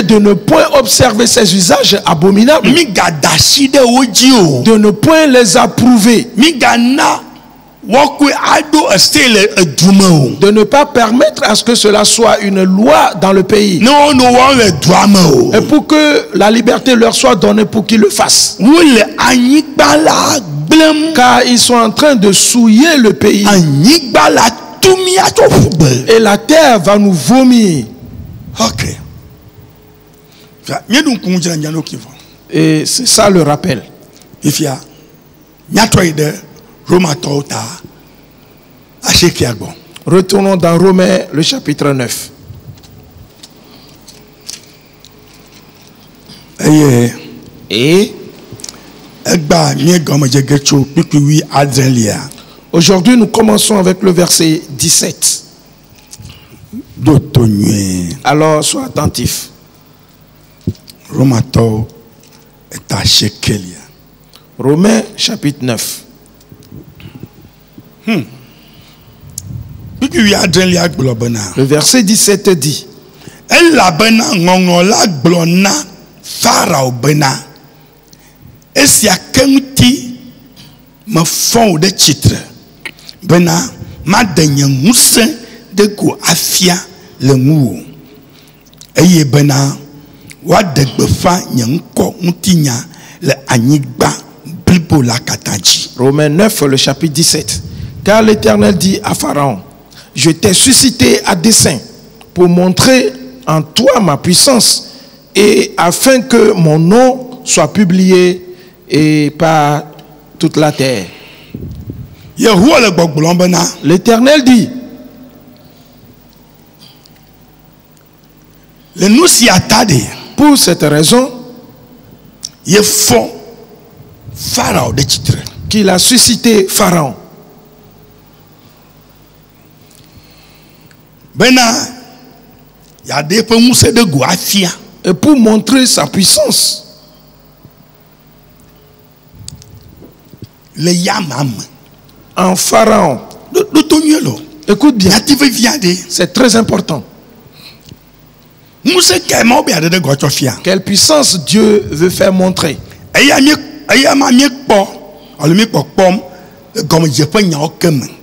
de ne point observer ses usages abominables, de ne point les approuver, de ne pas permettre à ce que cela soit une loi dans le pays, et pour que la liberté leur soit donnée pour qu'ils le fassent, car ils sont en train de souiller le pays et la terre va nous vomir. Et c'est ça le rappel. Retournons dans Romains, le chapitre 9. Et aujourd'hui, nous commençons avec le verset 17. Alors, sois attentif. Romains, chapitre 9. Le verset 17 dit: Romains 9, le chapitre 17. Car l'Éternel dit à Pharaon: je t'ai suscité à dessein pour montrer en toi ma puissance et afin que mon nom soit publié et par toute la terre. L'Éternel dit: pour cette raison, qu'il a suscité Pharaon. Et pour montrer sa puissance. En Pharaon. Écoute bien. C'est très important. Quelle puissance Dieu veut faire montrer.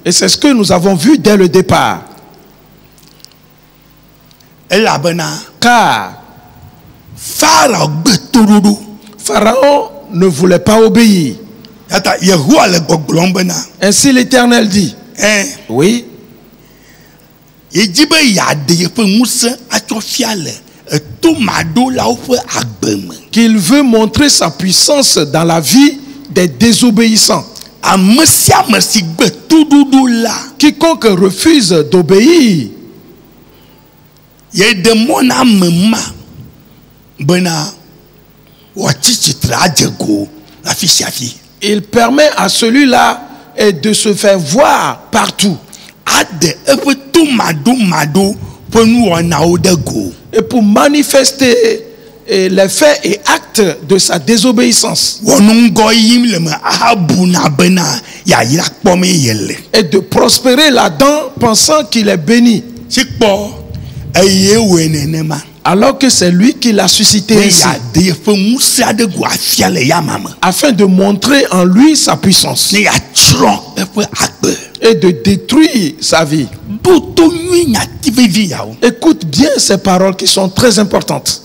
Et c'est ce que nous avons vu dès le départ. Car Pharaon ne voulait pas obéir. Ainsi l'Éternel dit: oui, Ejibe yade yefe nguse atofia le tomado la ofe agbeme. Qu'il veut montrer sa puissance dans la vie des désobéissants. Amesia mesigbe tududu la. Quiconque refuse d'obéir, Yedemona mema bena wachichitra adjego la fichiafi. il permet à celui-là de se faire voir partout. Ade efe tomado mado penu wana odego. Et pour manifester les faits et actes de sa désobéissance. Wonungo yim le me ahabuna bena ya yira kpome yele. Et de prospérer là-dedans pensant qu'il est béni. Sikpo eye wenenema. Alors que c'est lui qui l'a suscité ici. Yade efe nguse adego afia le yamama. Afin de montrer en lui sa puissance. Ne ya tron efe agbe. Et de détruire sa vie. Buto nyi nyati vivi yao. Écoute bien ces paroles qui sont très importantes.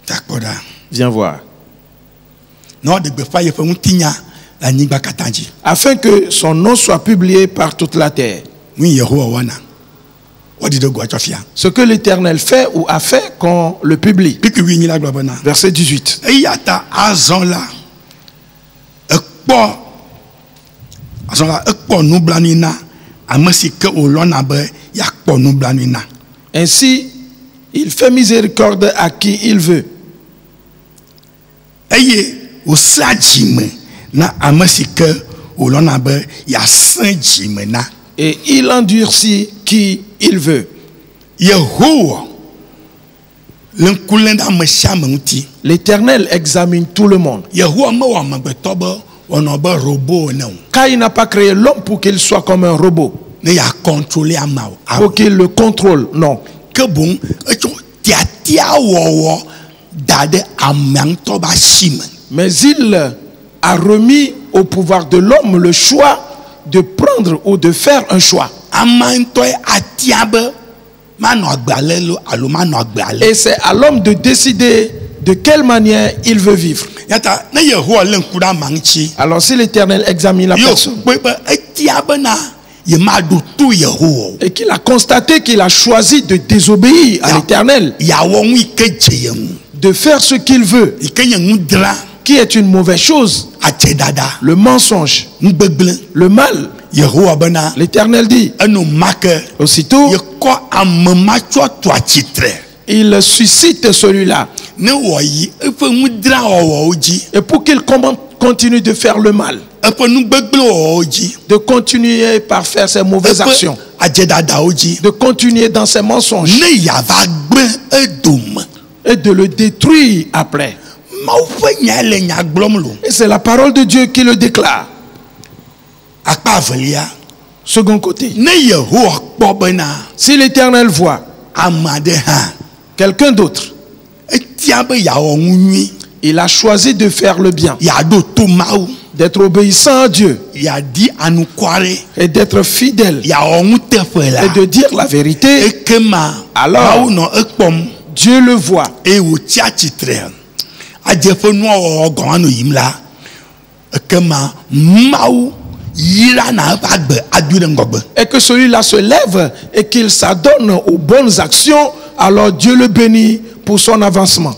Takoda. Viens voir. No de befa yefe ngutinya la nyigba katanji. Afin que son nom soit publié par toute la terre. Oui Yehowa wana. Wadi de go atofia. Ce que l'Éternel fait ou a fait qu'on le publie. Pique wi nyila gba bana. Verset 18. Eyata azon la. Ekpo azonla ekpo nublanina amesike olona be yakpo nublanina. Ainsi, il fait miséricorde à qui il veut. Eye osajime na amesike olona be yasanjime na. Et il endurcit qui il veut. Yehowa lenkulenda mesiame nguti. L'Éternel examine tout le monde. Yehowa me wa megbeto be wonobe robot ne. Car il n'a pas créé l'homme pour qu'il soit comme un robot. Ne ya contrôler amao. Pour qu'il le contrôle. Non. Que bon, tiatia wowo dade amangto ba shime. Mais il a remis au pouvoir de l'homme le choix de prendre ou de faire un choix. Amanto atiabe mano agbalelo alo mano agbale. Et c'est à l'homme de décider de quelle manière il veut vivre. Yata ne Yehowa lenkuda mangchi. Alors si l'Éternel examine la personne etiabe na yemadu tu Yehowa. et qu'il a constaté qu'il a choisi de désobéir à l'Éternel, ya won ikejeyem. de faire ce qu'il veut, Ikeyengudra qui est une mauvaise chose, atedada. le mensonge, Ngbegle le mal, Yehowa bana l'Éternel dit, eno make aussitôt, yeko amema cho to achitre. il suscite celui-là. Ne woyi efe ngudra owoji. Et pour qu'il continue de faire le mal, Efe nugbegle owoji. de continuer par faire ses mauvaises actions, Ajedada oji. de continuer dans ses mensonges Ne yava gbe edom. et de le détruire après. Maufe nya le nya glom lo. Et c'est la parole de Dieu qui le déclare. Akpa avelia. Second côté, Ne Yehowa kpo bena si l'Éternel voit amade ha. quelqu'un d'autre, Etia be ya onwi. il a choisi de faire le bien, Ya do to mau. d'être obéissant à Dieu Ya di anukware. et d'être fidèle Ya onwu tefela. et de dire la vérité. Ekema. Alors, Mau no ekpom. Dieu le voit. E wo tia chitre. Ajefe no ogon anu yimla. Ekema mau yira na agbe adure ngogbe. Et que celui-là se lève et qu'il s'adonne aux bonnes actions, alors Dieu le bénit pour son avancement.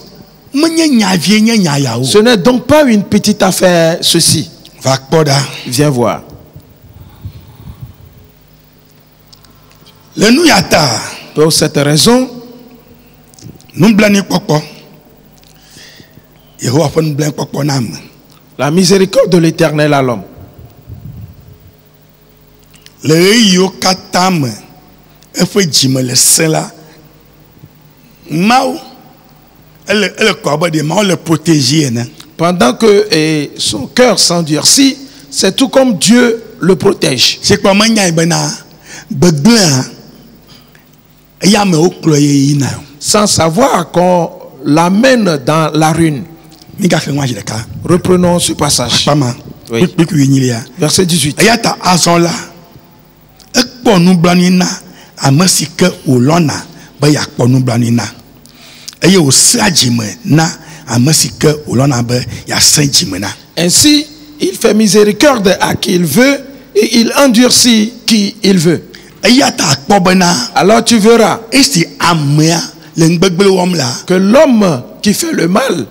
Menye nya vie nye nya yawo. Ce n'est donc pas une petite affaire, ceci. Va kpoda. Viens voir. Le nou yata. Pour cette raison, Nou blani kpokpo. Yehowa fa nou blani kpokpo na me. la miséricorde de l'Éternel à l'homme. Le yo katame. Efe jime le sela. Mau. Elle korba de mau le protéger ne. Pendant que son cœur s'endurcit, c'est tout comme Dieu le protège. C'est quoi manya bena beglan. Ya me okloye ina. Sans savoir qu'on l'amène dans la ruine. Miga kengwa jileka. Reprenons ce passage. Pama. Oui. Piku yinyilia. Verset 18. Ayata azon la. Ekpo nou blanina amesike olona ba yakpo nou blanina. Eye osajime na amesike olona ba yasanjime na. Ainsi, il fait miséricorde à qui il veut Et il endurcit qui il veut. eya ta akpɔ bena Alors tu verras esi amea le ŋgbegble wɔm la que l'homme qui fait le mal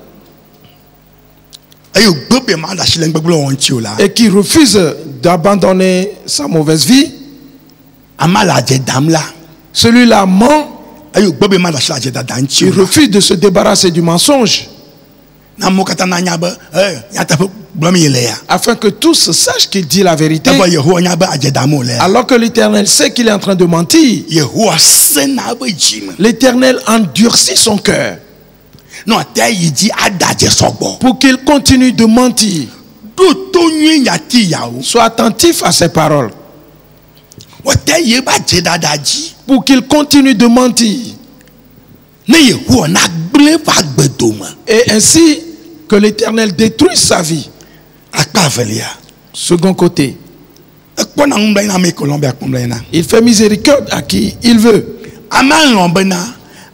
eye gbe be ma da si le ŋgbegble wɔm ŋuti o la et qui refuse d'abandonner sa mauvaise vie, ama le adze dam la celui-là ment, eye gbe be ma da si le adze dada ŋuti il o la refuse de se débarrasser du mensonge, na amewo katã nanya be nyateƒe gblɔm yi le ya afin que tous sachent qu'il dit la vérité, ebe yehowa nya be adze dam o le ya alors que l'Éternel sait qu'il est en train de mentir. yehowa sena ebe dzi me L'Éternel endurcit son cœur ne ate yi dzi ada adze sɔgbɔ pour qu'il continue de mentir. ɖo to nyuie nyati yawo Sois attentif à ses paroles wote yi ebe adze dada dzi pour qu'il continue de mentir, ne yehowa na gblẽ va agbedome et ainsi que l'Éternel détruise sa vie. akpa avelia Second côté, ekpɔna ŋuɖe na ame ke lɔ̃ be akpɔm le na il fait miséricorde à qui il veut. ame lɔ̃ bena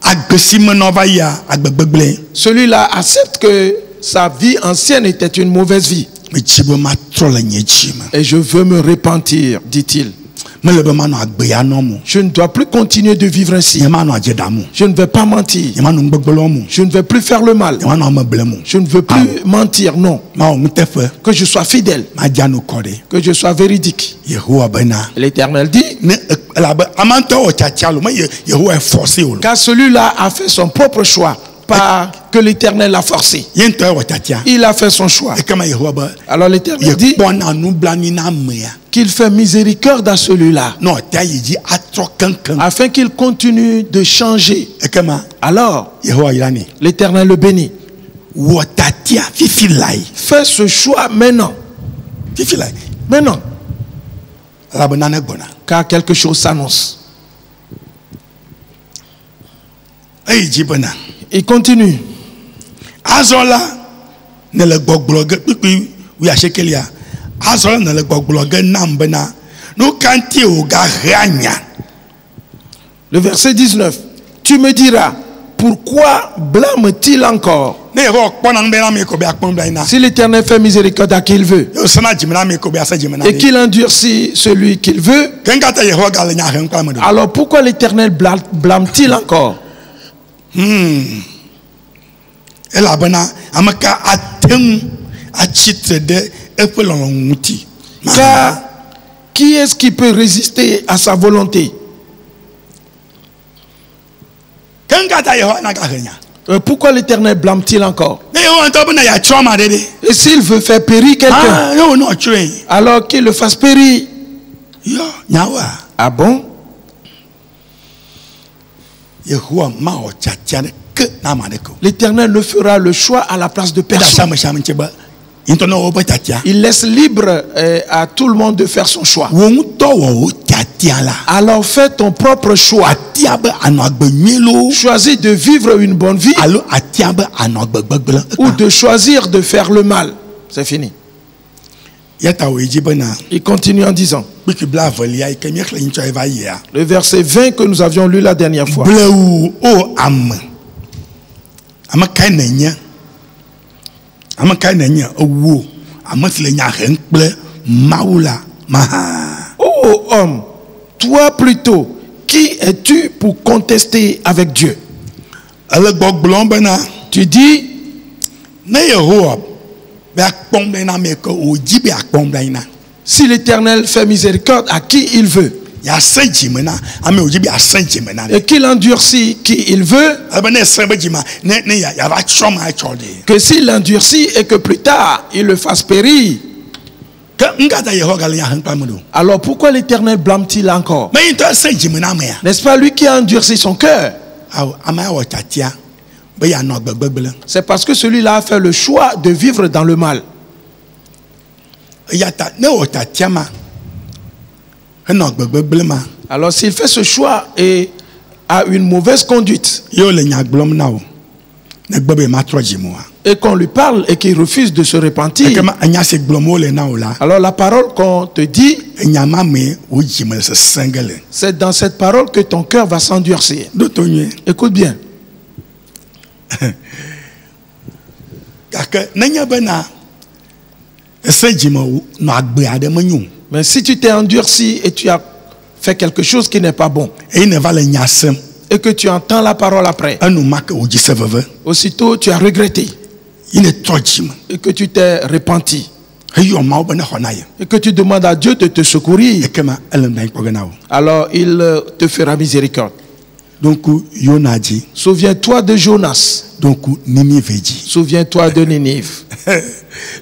agbe si me nɔ va yia agbegbegblẽ Celui-là accepte que sa vie ancienne était une mauvaise vie. medzi be matrɔ le nye dzi me Et je veux me repentir, dit-il. mele be manɔ agbe ya nɔm o Je ne dois plus continuer de vivre ainsi. nye manɔ adze ɖam o Je ne vais pas mentir. nye manɔ ŋugbegbe lɔm o Je ne vais plus faire le mal. nye manɔ ame blem o Je ne veux plus mentir, non. mawɔ ŋuteƒe Que je sois fidèle, madza no kɔ ɖe que je sois véridique. yehowa bena L'Éternel dit, ne elabe ame ŋutɔ wɔ tsatsia lo me yehowa forcé o lo car celui-là a fait son propre choix, pas que l'Éternel l'a forcé. ye ŋutɔ wɔ tsatsia Il a fait son choix. ekema yehowa be Alors l'Éternel dit yekpɔna nublanui na amea qu'il fait miséricorde à celui-là, ne ɔtea yi dzi atrɔ keŋkeŋ afin qu'il continue de changer. ekema Alors yehowa yra nɛ l'Éternel le bénit. wɔ tatia fifi lae Fais ce choix maintenant. fifi lae Maintenant. elabe nane gbɔna Car quelque chose s'annonce. eyi dzi bena Il continue. azɔ la ne le gbɔgblɔ ge kpikpi wuiasiekelia azɔ la ne le gbɔgblɔ ge nam bena nu ka ŋuti wògahe anya Le verset 19. Tu me diras, pourquoi blâme-t-il encore? ne yehowa kpɔna nu be na mi ko be akpɔm bla yina Si l'Éternel fait miséricorde à qui il veut, yewo sena dzime na mi ko be ase dzime na et mi qu'il endurcit celui qu'il veut, ke ŋkata yehowa gale nya hem kpla me do alors pourquoi l'Éternel blâme-t-il encore? elabena ame ka ate ŋu atsitre ɖe eƒe lɔlɔ̃ ŋuti Car qui est-ce qui peut résister à sa volonté? ke ŋkata yehowa na gahe nya Pourquoi l'Éternel blâme-t-il encore? ne yehowa ŋutɔ bena yeatsrɔ̃ ame aɖe ɖe Et s'il veut faire périr quelqu'un, ye wònɔ tsroe alors qu'il le fasse périr. yɔ nyawoa Ah bon? yehowa mawɔ tiatia ɖeke na ame aɖeke o L'Éternel ne fera le choix à la place de eɖe asi personne. ame sia ame ŋuti be ŋutɔ ne wɔ woƒe tiatia Il laisse libre à tout le monde de faire son choix. wò ŋutɔ wɔ wo tiatia la Alors fais ton propre choix. atia be anɔ agbe nyuie loo Choisis de vivre une bonne vie alo atia be anɔ agbe gbegblẽ ou de choisir de faire le mal. C'est fini. yata wòye dzi bena Il continue en disant, kpikpi bla avelia yi ke míexlẽ ŋutsɔ eva yia le verset 20 que nous avions lu la dernière fois. blewu o ame kae nenye ame kae nenye ewuo ame si le nya hem kple mawu la mahã Ô homme, toi plutôt, qui es-tu pour contester avec Dieu? ele gbɔgblɔm bena Tu dis, ne yehowa be akpɔm ɖe na ame ke wòdzi be akpɔm ɖe na si l'Éternel fait miséricorde à qui il veut yeasẽ dzime na ame wòdzi be asẽ dzime na et qu'il endurcit qui il veut, ebe ne esẽ be dzima ne yava tsrɔ̃ ma etsɔ ɖe que s'il endurcit et que plus tard il le fasse périr, ke ŋkata yehowa gale nya hem kple ame ɖo alors pourquoi l'Éternel blâme-t-il encore? me ŋutɔ esẽ dzime na amea N'est-ce pas lui qui a endurci son cœur? awo amea wɔ tiatia be yeanɔ agbegbegblẽ C'est parce que celui-là a fait le choix de vivre dans le mal. eya ta ne wɔ tiatia ma henɔ agbegbegblẽ ma Alors s'il fait ce choix et a une mauvaise conduite ye wole nya gblɔm na wo ne gbe be matrɔ dzime oa et qu'on lui parle et qu'il refuse de se repentir, ekema enya si gblɔm wole na wo la alors la parole qu'on te dit, enya ma me wo dzime le sesẽ ge le c'est dans cette parole que ton cœur va s'endurcir. ɖo to nyuie Écoute bien. gake nenye bena esẽ dzime nɔ agbe aɖe menyo Mais si tu t'es endurci et tu as fait quelque chose qui n'est pas bon, et ne va le nyasem et que tu entends la parole après, anu mak o dji seveve aussitôt tu as regretté il ne trojim et que tu t'es repenti et yo ma obana honaye et que tu demandes à Dieu de te secourir, et kema elem dan pogana. alors il te fera miséricorde. Donc Yona dit, Souviens-toi de Jonas. donc Ninive dit. Souviens-toi de Ninive.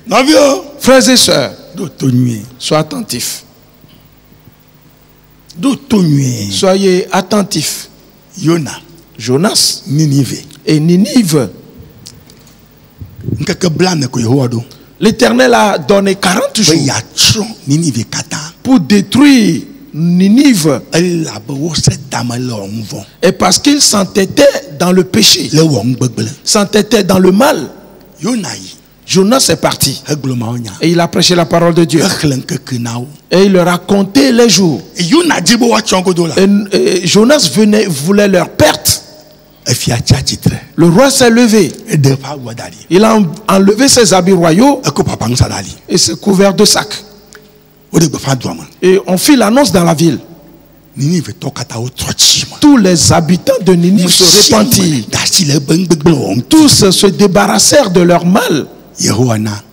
Novio, Frères et sœurs, d'autonué, sois attentifs. d'autonué. Soyez attentifs. Yona, Jonas Ninive. et Ninive. Nkeke blane ko Yehowa do. L'Éternel a donné 40 jours Ya tron Ninive kata. pour détruire Ninive. El la bo se damale onvon. Et parce qu'il s'entêtait dans le péché, Le wong gbegbele. s'entêtait dans le mal, Yona yi. Jonas est parti. Egloma onya. Et il a prêché la parole de Dieu. Ekhlenkeke nao. Et il leur a compté les jours. Et Yona dit bo wa chongo do la. Et Jonas voulait leur perte. Efia titre. Le roi s'est levé. Et de pa wadali. Il a enlevé ses habits royaux Eko papa nsadali. et s'est couvert de sacs. O de gbefa doama. Et on fit l'annonce dans la ville. Ninive to kata o trochima. Tous les habitants de Ninive se repentirent. Dashi le ben gbegbele on. Tous se débarrassèrent de leur mal. Yehowana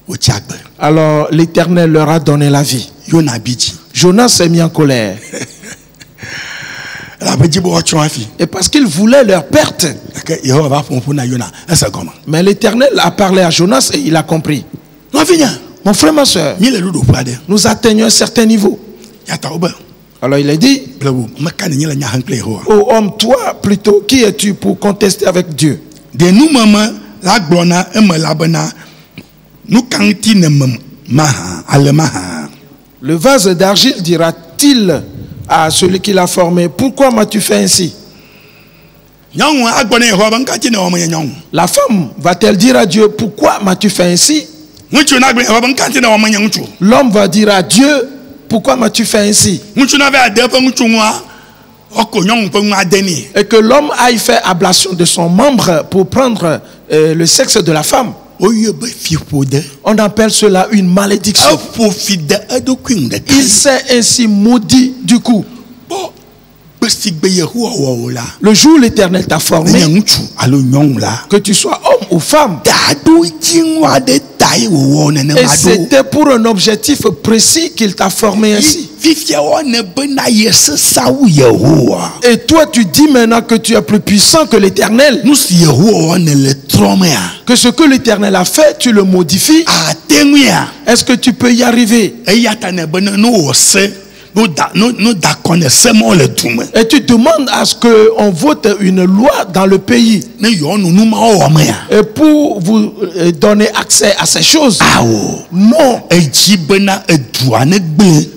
o tiagbe. Alors l'Éternel leur a donné la vie. Yona biji. Jonas s'est mis en colère. La beji bo chon afi. Et parce qu'il voulait leur perte. Que Yehowa va fon na Yona. Esa goma. Mais l'Éternel a parlé à Jonas et il a compris. No finya. Mon frère, ma soeur, Mi le ludo pade. nous atteignons un certain niveau. Yata oba. Alors il a dit, Blewu maka ni la nya hankle Yehowa. ô homme, toi plutôt, qui es-tu pour contester avec Dieu? De nous mama la glona eme labana. Nous kanti ne maha alemaha. Le vase d'argile dira-t-il à celui qui l'a formé, pourquoi m'as-tu fait ainsi? Nyong agbona Yehowa ban kanti ne o me nyong. La femme va-t-elle dire à Dieu, pourquoi m'as-tu fait ainsi? Muchu na agbona Yehowa ban kanti ne o me nyong chu. L'homme va dire à Dieu, pourquoi m'as-tu fait ainsi? Muchu na va de pa muchu nwa. Oko nyong pa nwa deni. Et que l'homme aille faire ablation de son membre pour prendre le sexe de la femme. On appelle cela une malédiction. Il s'est ainsi maudit du coup. Le jour où l'Éternel t'a formé, que tu sois homme ou femme, et c'était pour un objectif précis qu'il t'a formé ainsi. Et toi tu dis maintenant que tu es plus puissant que l'Éternel, que ce que l'Éternel a fait tu le modifies. Est-ce que tu peux y arriver? Et tu demandes à ce qu'on vote une loi dans le pays et pour vous donner accès à ces choses. Non.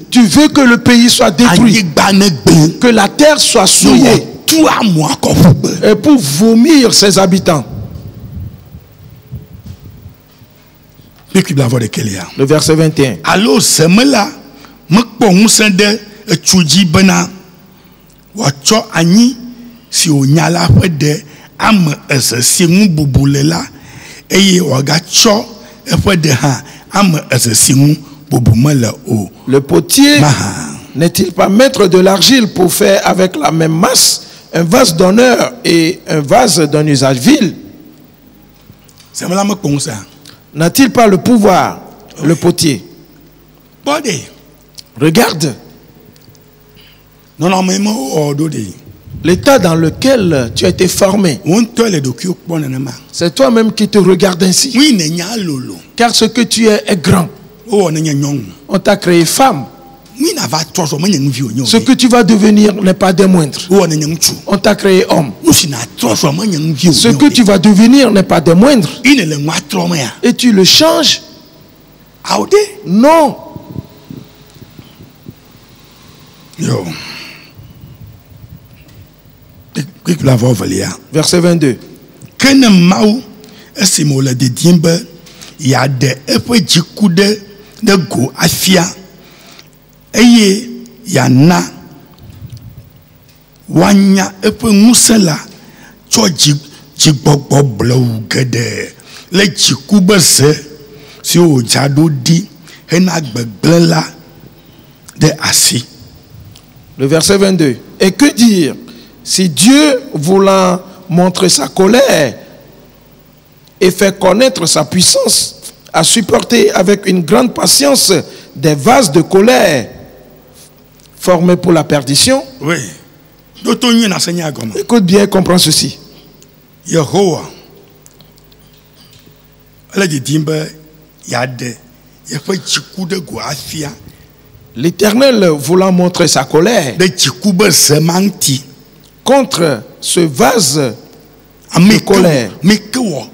Tu veux que le pays soit détruit, que la terre soit souillée, et pour vomir ses habitants. Le verset 21. Alors, c'est là. Mekpongusende etsuji bena wacho anyi si onyala fede ame esesi ngu bubule la eye wagacho efede ha ame esesi ngu bubumele o. Le potier n'est-il pas maître de l'argile pour faire avec la même masse un vase d'honneur et un vase d'un usage vil? C'est là mekpongusa. N'a-t-il pas le pouvoir, le potier? Body. Regarde l'état dans lequel tu as été formé. C'est toi-même qui te regardes ainsi. Car ce que tu es grand. On t'a créé femme. Ce que tu vas devenir n'est pas des moindres. On t'a créé homme. Ce que tu vas devenir n'est pas des moindres. Et tu le changes? Non. Yo. Verset 22. Kene mau esimola de dimbe ya de efe jikude de go afia eye ya na wanya efe musela cho jigbogbo blow gede le jikube se si o jado di hena gbegble la de asi. Le verset 22. Et que dire si Dieu, voulant montrer sa colère et faire connaître sa puissance, a supporté avec une grande patience des vases de colère formés pour la perdition? Oui. D'autres n'y n'enseignent comment. Écoute bien, comprends ceci. Yehowa. Elle dit dimbe yade. Il faut chikou de guafia. L'Éternel, voulant montrer sa colère De chikou be semanti. contre ce vase de colère, Mais que wo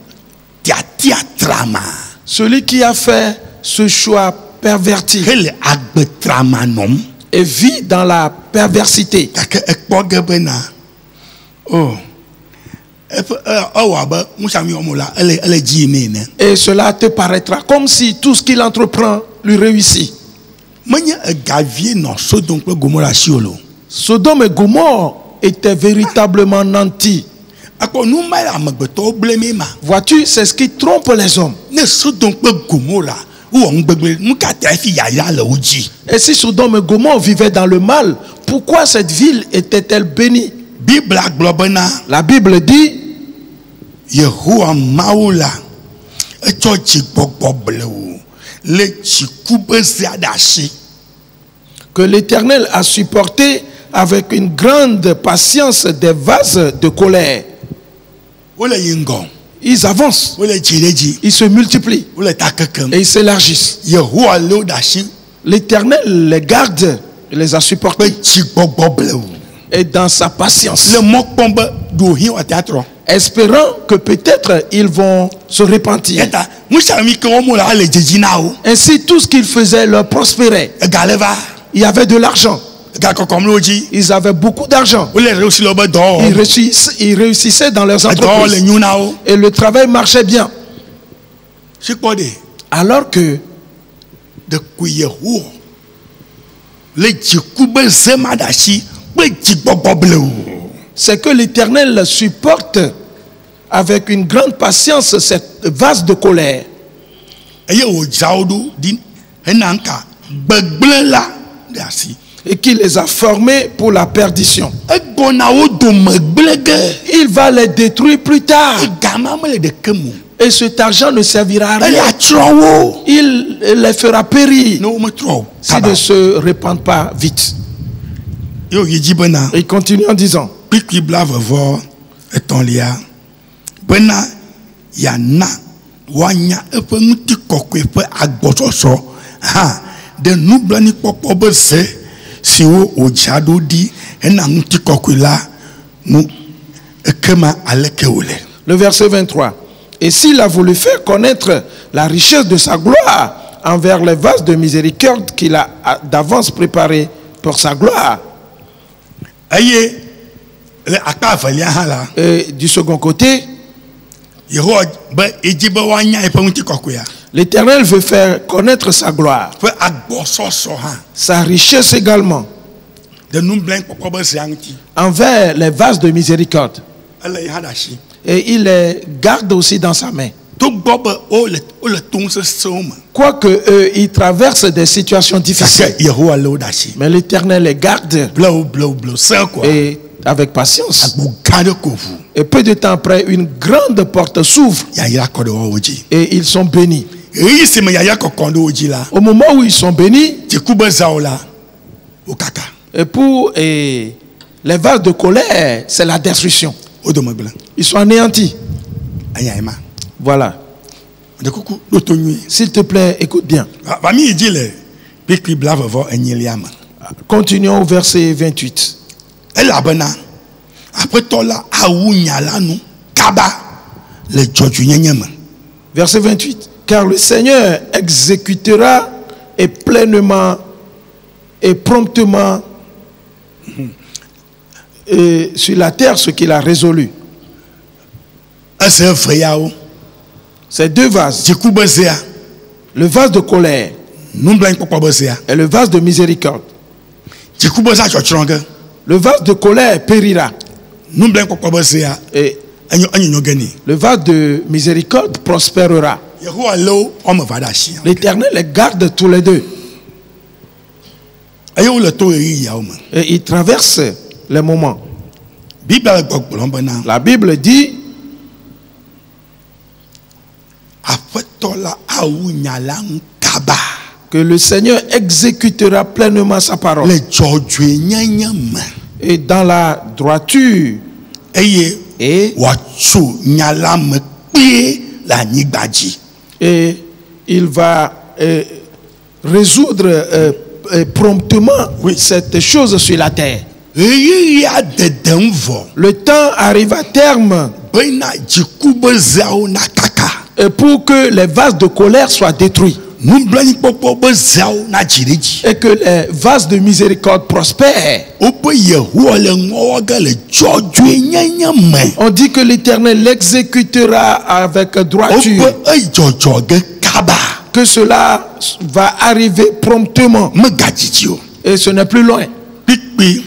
tia trama. celui qui a fait ce choix perverti Quel agbe trama nom. et vit dans la perversité. Kake ekpoge bena. Oh. Waba musami omola elle dit ne. Et cela te paraîtra comme si tout ce qu'il entreprend lui réussit. Manya gavier non Sodome pe Gomorrah siolo. Sodome et Gomorrhe étaient véritablement nantis. Ako nou ma la magbeto bleme ma. Vois-tu, c'est ce qui trompe les hommes. Ne Sodome pe Gomorrah ou on gbegbe nou ka trafi yaya le uji. Et si Sodome et Gomorrhe vivaient dans le mal, pourquoi cette ville était-elle bénie? Bible globena La Bible dit Yehowa maula echo chigbogbo blewu le chikube zadashi. que l'Éternel a supporté avec une grande patience des vases de colère. Wole yingo Ils avancent, wole chireji ils se multiplient wole takekem. et ils s'élargissent. Yehowa le dashi L'Éternel les garde, il les a supportés. pe chigbogbo blewu. Et dans sa patience, Le mokpombe do hi wa théâtre. espérant que peut-être ils vont se repentir. Eta musami ke omo la le jejina o. Ainsi, tout ce qu'ils faisaient leur prospérait. Galeva Il y avait de l'argent. ga kokom loji. Ils avaient beaucoup d'argent. Wole reusi lo be do. Ils réussissaient dans leurs Do le entreprises. nyuna o. Et le travail marchait bien. Sikpode Alors que de ku Yehowa le chikube zemadashi pe chigbogbo blewu. c'est que l'Éternel supporte avec une grande patience cette vase de colère. Eye o jaodu di enanka gbegble la de asi. Et qui les a formés pour la perdition. Egbona wo do megblege. Il va les détruire plus tard. Gama mele de kemu. Et cet argent ne servira à Elle rien. a trowo. Il les fera périr No me tro. s'ils ne se répandent pas vite. Yo yiji bena. Il continue en disant, Pikwi blave vo etonlia. Bena ya na wanya epe nguti kokwe pe agbososo. Ha de nublani popo be se si wo ojado di ena nguti kokwe la mu ekema aleke ole. le verset 23. Et s'il a voulu faire connaître la richesse de sa gloire envers les vases de miséricorde qu'il a d'avance préparés pour sa gloire. Aye le aka valia hala. Et du second côté, Yehowa be ejibe wanya epe nguti kokwe ya. l'Éternel veut faire connaître sa gloire, Pe agbososo ha. sa richesse également, De nublani popo be se anti. envers les vases de miséricorde. Ele hadashi. Et il les garde aussi dans sa main. To gbobe o le tonse soma. Quoique ils traversent des situations difficiles. Sase Yehowa le dashi. Mais l'Éternel les garde Blow, ça quoi. et avec patience. Agbo gade kofu. Et peu de temps après, une grande porte s'ouvre Ya ira kodo oji. et ils sont bénis. Ri se me ya ya kokondo oji la. Au moment où ils sont bénis, Tikube zaola. Okaka. et les vases de colère, c'est la destruction. Odomegble. Ils sont anéantis. Anya ema. Voilà. De kuku do to nui. S'il te plaît, écoute bien. Ba mi di le. Pikri blave vo enyeliama. Continuons au verset 28. Elle abana. Après tola awunya la nu kaba le joju nyenyema. Verset 28. Car le Seigneur exécutera et pleinement et promptement sur la terre ce qu'il a résolu. Ase freyao. Ces deux vases, Tikube zea. le vase de colère Nublani popo be zea. et le vase de miséricorde. Tikube za chochronge. Le vase de colère périra Nublani popo be zea. et Anyo geni. le vase de miséricorde prospérera. Yehowa lo ome vadashi. L'Éternel les garde tous les deux. eye wo le to ɣeyiɣi yawo me. Et il traverse les moments. Biblia gbɔgblɔ bena La Bible dit aƒetɔ la awu nya la ŋu kaba que le Seigneur exécutera pleinement sa parole. le dzɔdzɔenyenye me Et dans la droiture, eye et wòatso nya la me kpee le anyigba dzi. il va résoudre promptement cette chose sur la terre. Ɣeyiɣia dedem vɔ Le temps arrive à terme bena dziku be zeawo nakaka. et pour que les vases de colère soient détruits Nublanuikpɔkpɔ be zeawo nadzi ɖe dzi. et que les vases de miséricorde prospèrent. Wobe Yehowa le ŋɔwɔ ge le dzɔdzɔenyenye me. On dit que l'Éternel l'exécutera avec droiture, Wobe edzɔdzɔ ge kaba que cela va arriver promptement megadzidzi o. et ce n'est plus loin. Kpikpi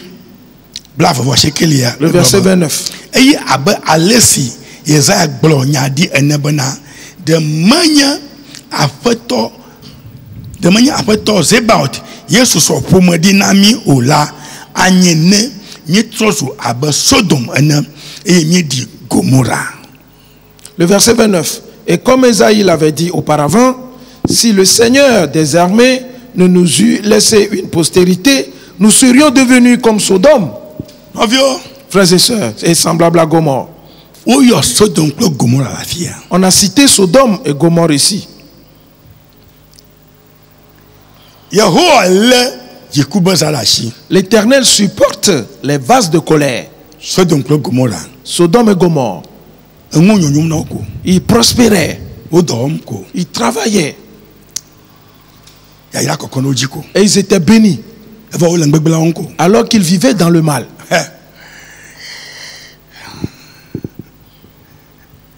blavɔvɔ sekelia. Le verset 29. Eye abe ale si Yesaya gblɔ nya ɖi ene bena ɖe menye aƒetɔ Zebaot Yesu sɔ ƒome ɖi na mi o la anye ne míetrɔ zu abe Sodom ene eye míeɖi Gomora. Le verset 29. Et comme Esaïe l'avait dit auparavant, si le Seigneur des armées ne nous eût laissé une postérité, nous serions devenus comme Sodome. Nɔvio, Frères et sœurs, c'est semblable à Gomorre. woyɔ Sodom kple Gomora le afi ya. On a cité Sodome et Gomorre ici. Yehowa lé dzikubeza ɖe asi. L'Éternel supporte les vases de colère. Sodom kple Gomora. Sodome et Gomorre. Eŋu nyonyom na wo ko. Ils prospéraient. Wo dɔ wɔm ko. Ils travaillaient. Yayra kɔkɔ na wo dzi ko. Et ils étaient bénis. Eva wo le ŋgbegbe la wɔm ko. Alors qu'ils vivaient dans le mal.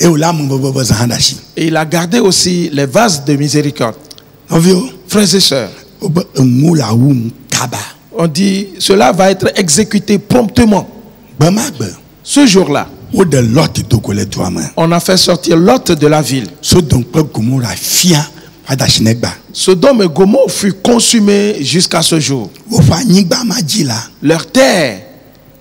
Et wo le ameveve zã hã ɖe asi. Et il a gardé aussi les vases de miséricorde. Nɔvio, Frères et sœurs, wobe eŋu le awu ŋu kaba. on dit cela va être exécuté promptement. Gbe ma gbe, Ce jour-là, woɖe Lot do go le dua me. on a fait sortir Lot de la ville. Sodom kple Gomora fia va de asi ne gba. Sodome et Gomorre furent consumés jusqu'à ce jour. Woƒe anyigba ma dzi la, Leur terre,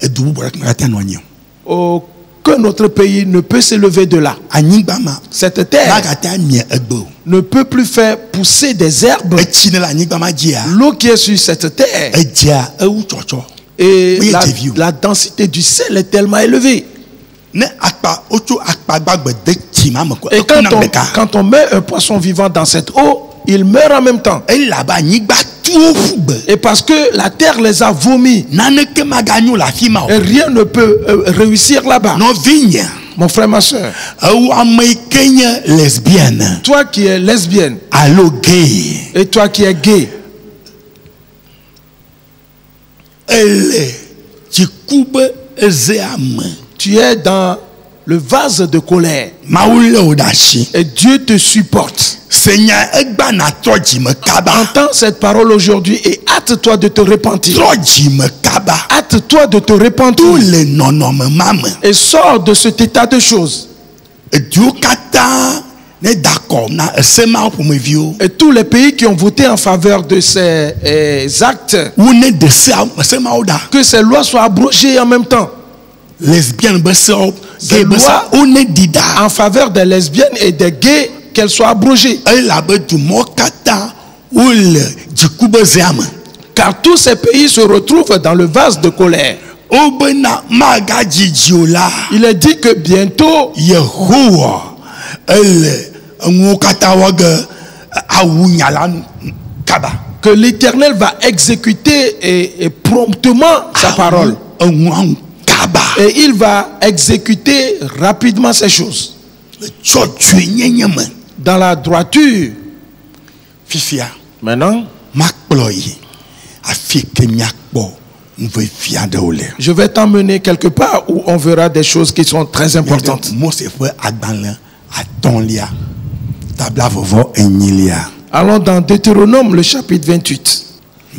edu bubu ɖeke mekate nɔ anyi o. que notre pays ne peut s'élever de là. Anyigba ma Cette terre magate amie egbe o. ne peut plus faire pousser des herbes. Etsi ne le anyigba ma dzia, L'eau qui est sur cette terre edzea ewu tsɔtsɔ. et Oui, j'ai vu. la densité du sel est tellement élevée. Ne akpa wotso akpa gbagbe de tsi ma me ko. Et Ekuna ɖeka. quand on met un poisson vivant dans cette eau, il meurt en même temps. Elabe anyigba tuwo ƒu gbe. Et parce que la terre les a vomis, Naneke maganyo le afi ma o. et rien ne peut réussir là-bas. Nɔvinye, Mon frère, ma soeur, ewu ame yi ke nye lesbienne toi qui es lesbienne alo gay, et toi qui es gay, ele dziku be ezea me. tu es dans le vase de colère Mawu lé wo ɖe asi. et Dieu te supporte. Se nya egba natrɔ dzime kaba. Entends cette parole aujourd'hui et hâte-toi de te repentir. Trɔ dzime kaba. Hâte-toi de te Tu repentir le nɔnɔme ma me. et sors de cet état de choses. Eduwo katã ne da kɔ na esemawo ƒomeviwo. Et tous les pays qui ont voté en faveur de ces actes, Wo ne de esemawo ɖa. que ces lois soient abrogées en même temps. Lesbienne be sewo, gay be Loi sewo, wo ne di ɖa. en faveur des lesbiennes et des gays, qu'elles soient abrogées. Elabe dumɔwo katã wo le dziku be zea me. Car tous ces pays se retrouvent dans le vase de colère. Wo bena magadzidzi o la. Il est dit que bientôt, Yehowa ele eŋuwo katã wɔ ge awu nya la nu kaba. que l'Éternel va exécuter et promptement sa parole. Eŋua ŋu kaba. Et il va exécuter rapidement ces choses. Le dzɔdzɔenyenye me. Dans la droiture. Fifia Maintenant, makplɔ yi afi ke miakpɔ nuvevi aɖewo le. je vais t'emmener quelque part où on verra des choses qui sont très importantes. Mose ƒe agbalẽ atɔ̃lia tabla vɔvɔ enyilia. Allons dans Deutéronome, le chapitre 28.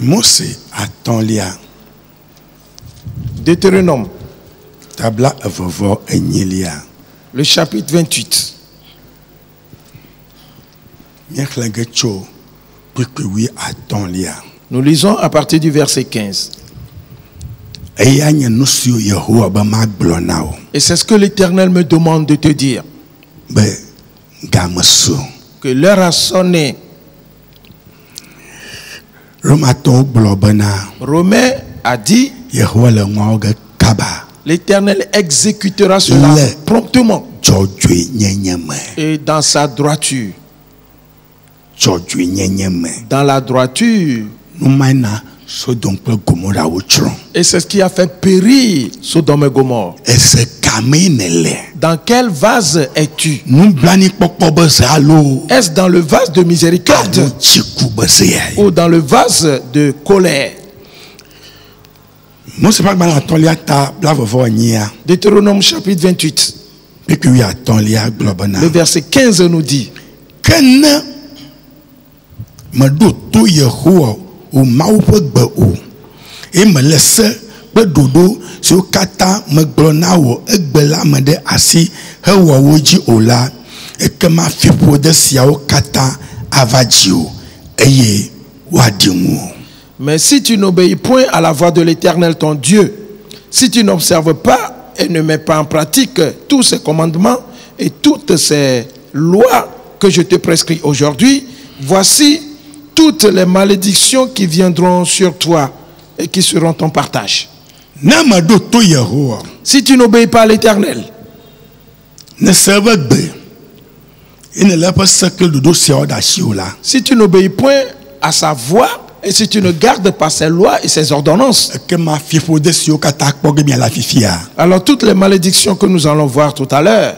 Mose atɔ̃lia Deutéronome, tabla vɔvɔ enyilia. le chapitre 28. Míexlẽ ge tso kpikpiwui atɔ̃lia. Nous lisons à partir du verset 15. Et c'est ce que l'Éternel me demande de te dire. Que l'heure a sonné. Romain a dit, l'Éternel exécutera cela promptement et dans sa droiture. Dans la droiture. Et c'est ce qui a fait périr Sodome et Gomorrhe. Dans quel vase es-tu? Est-ce dans le vase de miséricorde ou dans le vase de colère? Deutéronome chapitre 28. Le verset 15 nous dit, ou maoupe beau et me laisse be dodo sur kata me glona wo egbela me de asi he wo woji ola e que ma fipo de siao kata avajio eye wadimu. Mais si tu n'obéis point à la voix de l'Éternel ton Dieu, si tu n'observes pas et ne mets pas en pratique tous ces commandements et toutes ces lois que je te prescris aujourd'hui, voici toutes les malédictions qui viendront sur toi et qui seront ton partage. Si tu n'obéis pas à l'Éternel, si tu n'obéis point à sa voix et si tu ne gardes pas ses lois et ses ordonnances, alors toutes les malédictions que nous allons voir tout à l'heure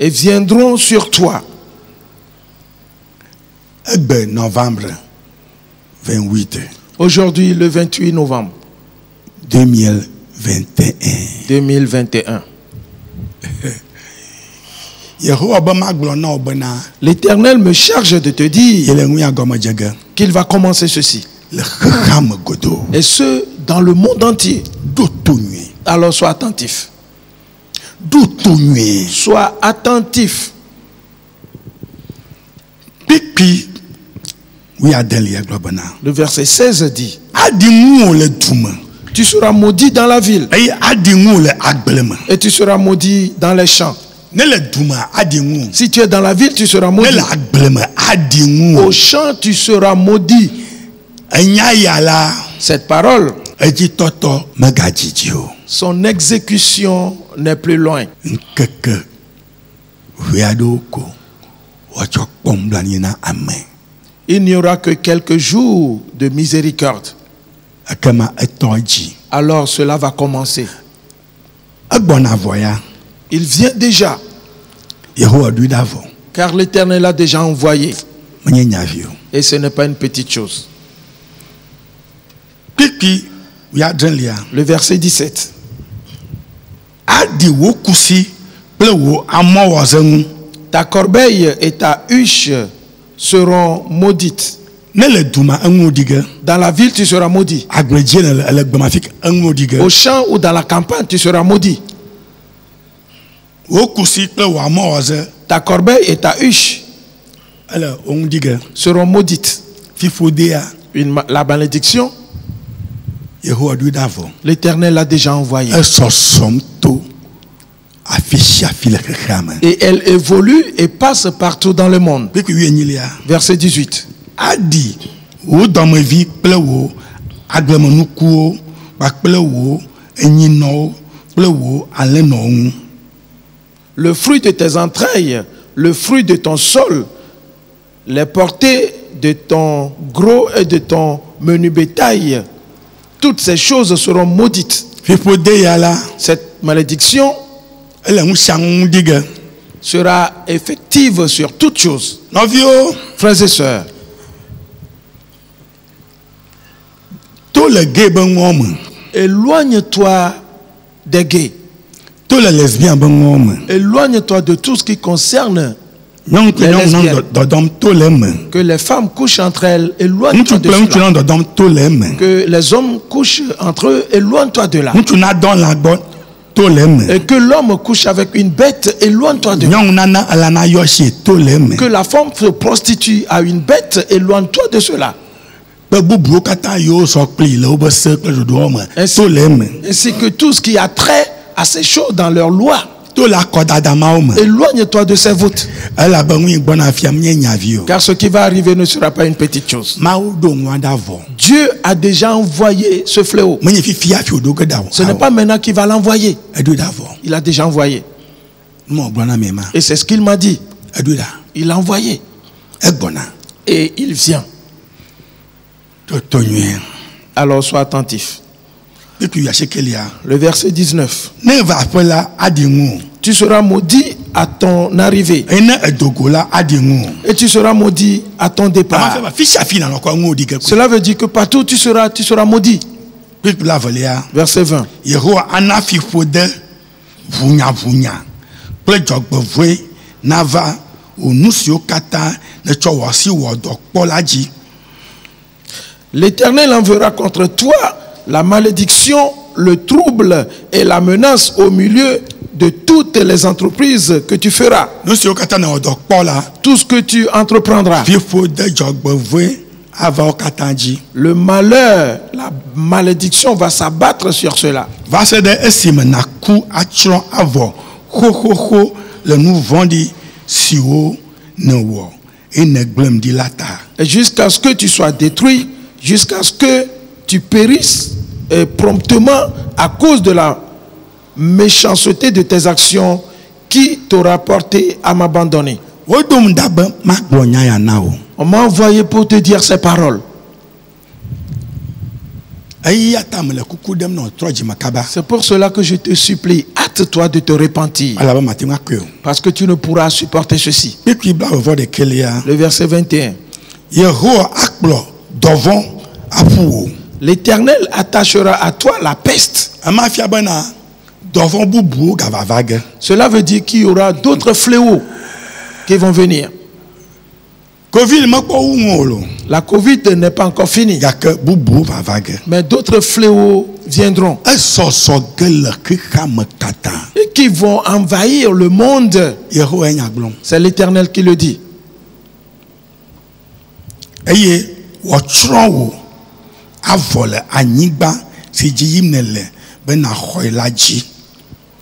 et viendront sur toi. Novembre 28. Aujourd'hui, le 28 novembre 2021. L'Éternel me charge de te dire qu'il va commencer ceci. Et ce, dans le monde entier. Alors sois attentif. Sois attentif. Le verset 16 dit, tu seras maudit dans la ville et tu seras maudit dans les champs. Si tu es dans la ville, tu seras maudit. Au champ, tu seras maudit. Cette parole, son exécution n'est plus loin. Il n'y aura que quelques jours de miséricorde. Alors cela va commencer. Il vient déjà. Car l'Éternel a déjà envoyé. Et ce n'est pas une petite chose. Le verset 17. Ta corbeille et ta huche seront maudites. Dans la ville, tu seras maudit. Au champ ou dans la campagne, tu seras maudit. Ta corbeille et ta huche seront maudites. La malédiction, l'Éternel l'a déjà envoyée. Et elle évolue et passe partout dans le monde. Verset 18. Le fruit de tes entrailles, le fruit de ton sol, les portées de ton gros et de ton menu bétail, toutes ces choses seront maudites. Cette malédiction sera effective sur toutes choses. Frères et sœurs, éloigne-toi des gays. Éloigne-toi de tout ce qui concerne les lesbiennes. Que les femmes couchent entre elles, éloigne-toi de cela. Que les hommes couchent entre eux, éloigne-toi de là. et que l'homme couche avec une bête, éloigne-toi de lui. Que la femme se prostitue à une bête, éloigne-toi de cela. Ainsi que tout ce qui a trait à ces choses dans leur loi. Éloigne-toi de ces voûtes. Car ce qui va arriver ne sera pas une petite chose. Dieu a déjà envoyé ce fléau. Ce n'est pas maintenant qu'il va l'envoyer. Il a déjà envoyé. Et c'est ce qu'il m'a dit. Il l'a envoyé. Et il vient. Alors sois attentif. Le verset 19. Tu seras maudit à ton arrivée. Et tu seras maudit à ton départ. Cela veut dire que partout où tu seras maudit. Verset 20. L'Éternel enverra contre toi la malédiction, le trouble et la menace au milieu de toutes les entreprises que tu feras. Tout ce que tu entreprendras. Le malheur, la malédiction va s'abattre sur cela. Et jusqu'à ce que tu sois détruit, jusqu'à ce que tu périsses promptement à cause de la méchanceté de tes actions qui t'aura porté à m'abandonner. On m'a envoyé pour te dire ces paroles. C'est pour cela que je te supplie, hâte-toi de te repentir. Parce que tu ne pourras supporter ceci. Le verset 21. L'Éternel attachera à toi la peste. Cela veut dire qu'il y aura d'autres fléaux qui vont venir. La Covid n'est pas encore finie. Mais d'autres fléaux viendront. Et qui vont envahir le monde. C'est l'Éternel qui le dit.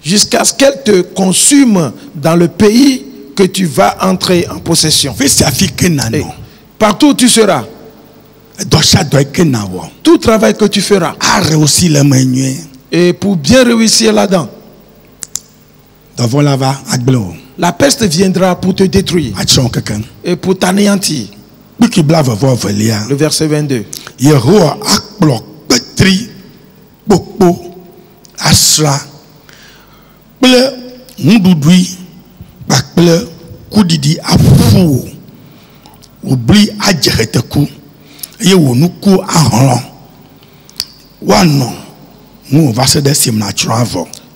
Jusqu'à ce qu'elle te consume dans le pays que tu vas entrer en possession. Et partout où tu seras, tout travail que tu feras, et pour bien réussir là-dedans, la peste viendra pour te détruire et pour t'anéantir. Le verset 22.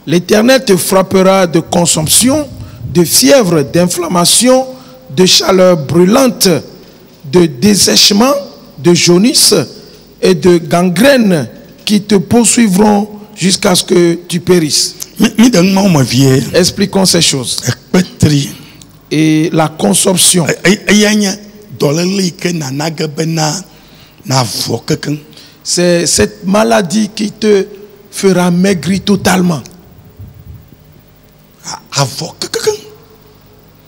L'Éternel te frappera de consomption, de fièvre, d'inflammation, de chaleur brûlante, de dessèchement, de jaunisse et de gangrène qui te poursuivront jusqu'à ce que tu périsses. Expliquons ces choses. Et la consomption. C'est cette maladie qui te fera maigrir totalement.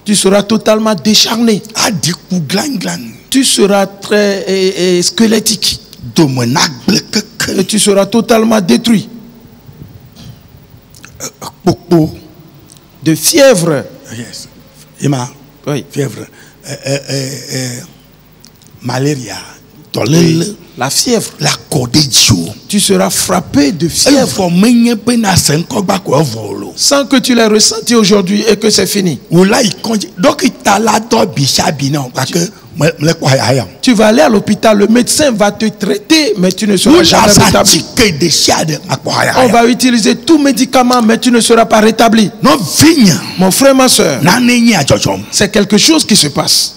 Tu seras totalement décharné. Tu seras très squelettique. Et tu seras totalement détruit. De fièvre. Yes. Oui. Fièvre. Malaria. Oui. La fièvre. La cordijo. Tu seras frappé de fièvre. Sans que tu l'aies ressenti aujourd'hui et que c'est fini. Tu vas aller à l'hôpital, le médecin va te traiter, mais tu ne seras jamais rétabli. On va utiliser tout médicament, mais tu ne seras pas rétabli. Mon frère, ma soeur, c'est quelque chose qui se passe.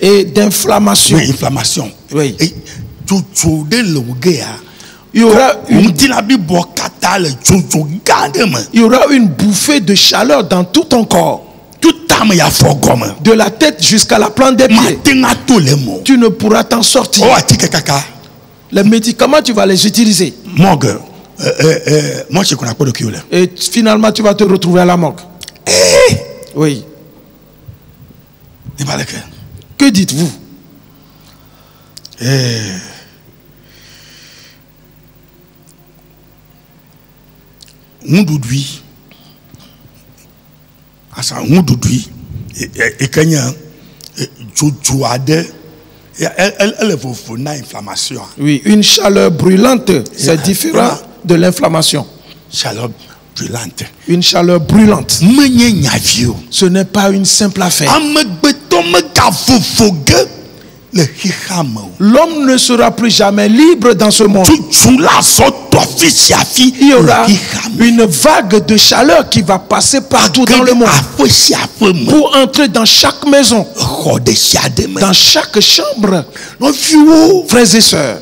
Et d'inflammation. Oui, inflammation. Oui. il y aura une bouffée de chaleur dans tout ton corps. De la tête jusqu'à la plante des pieds. Tu ne pourras t'en sortir. Les médicaments, tu vas les utiliser. Et finalement, tu vas te retrouver à la morgue. Oui. Que dites-vous? Oui, une chaleur brûlante, c'est différent de l'inflammation. Chaleur brûlante. Une chaleur brûlante. Ce n'est pas une simple affaire. L'homme ne sera plus jamais libre dans ce monde. Il y aura une vague de chaleur qui va passer partout dans le monde pour entrer dans chaque maison, dans chaque chambre. Frères et sœurs,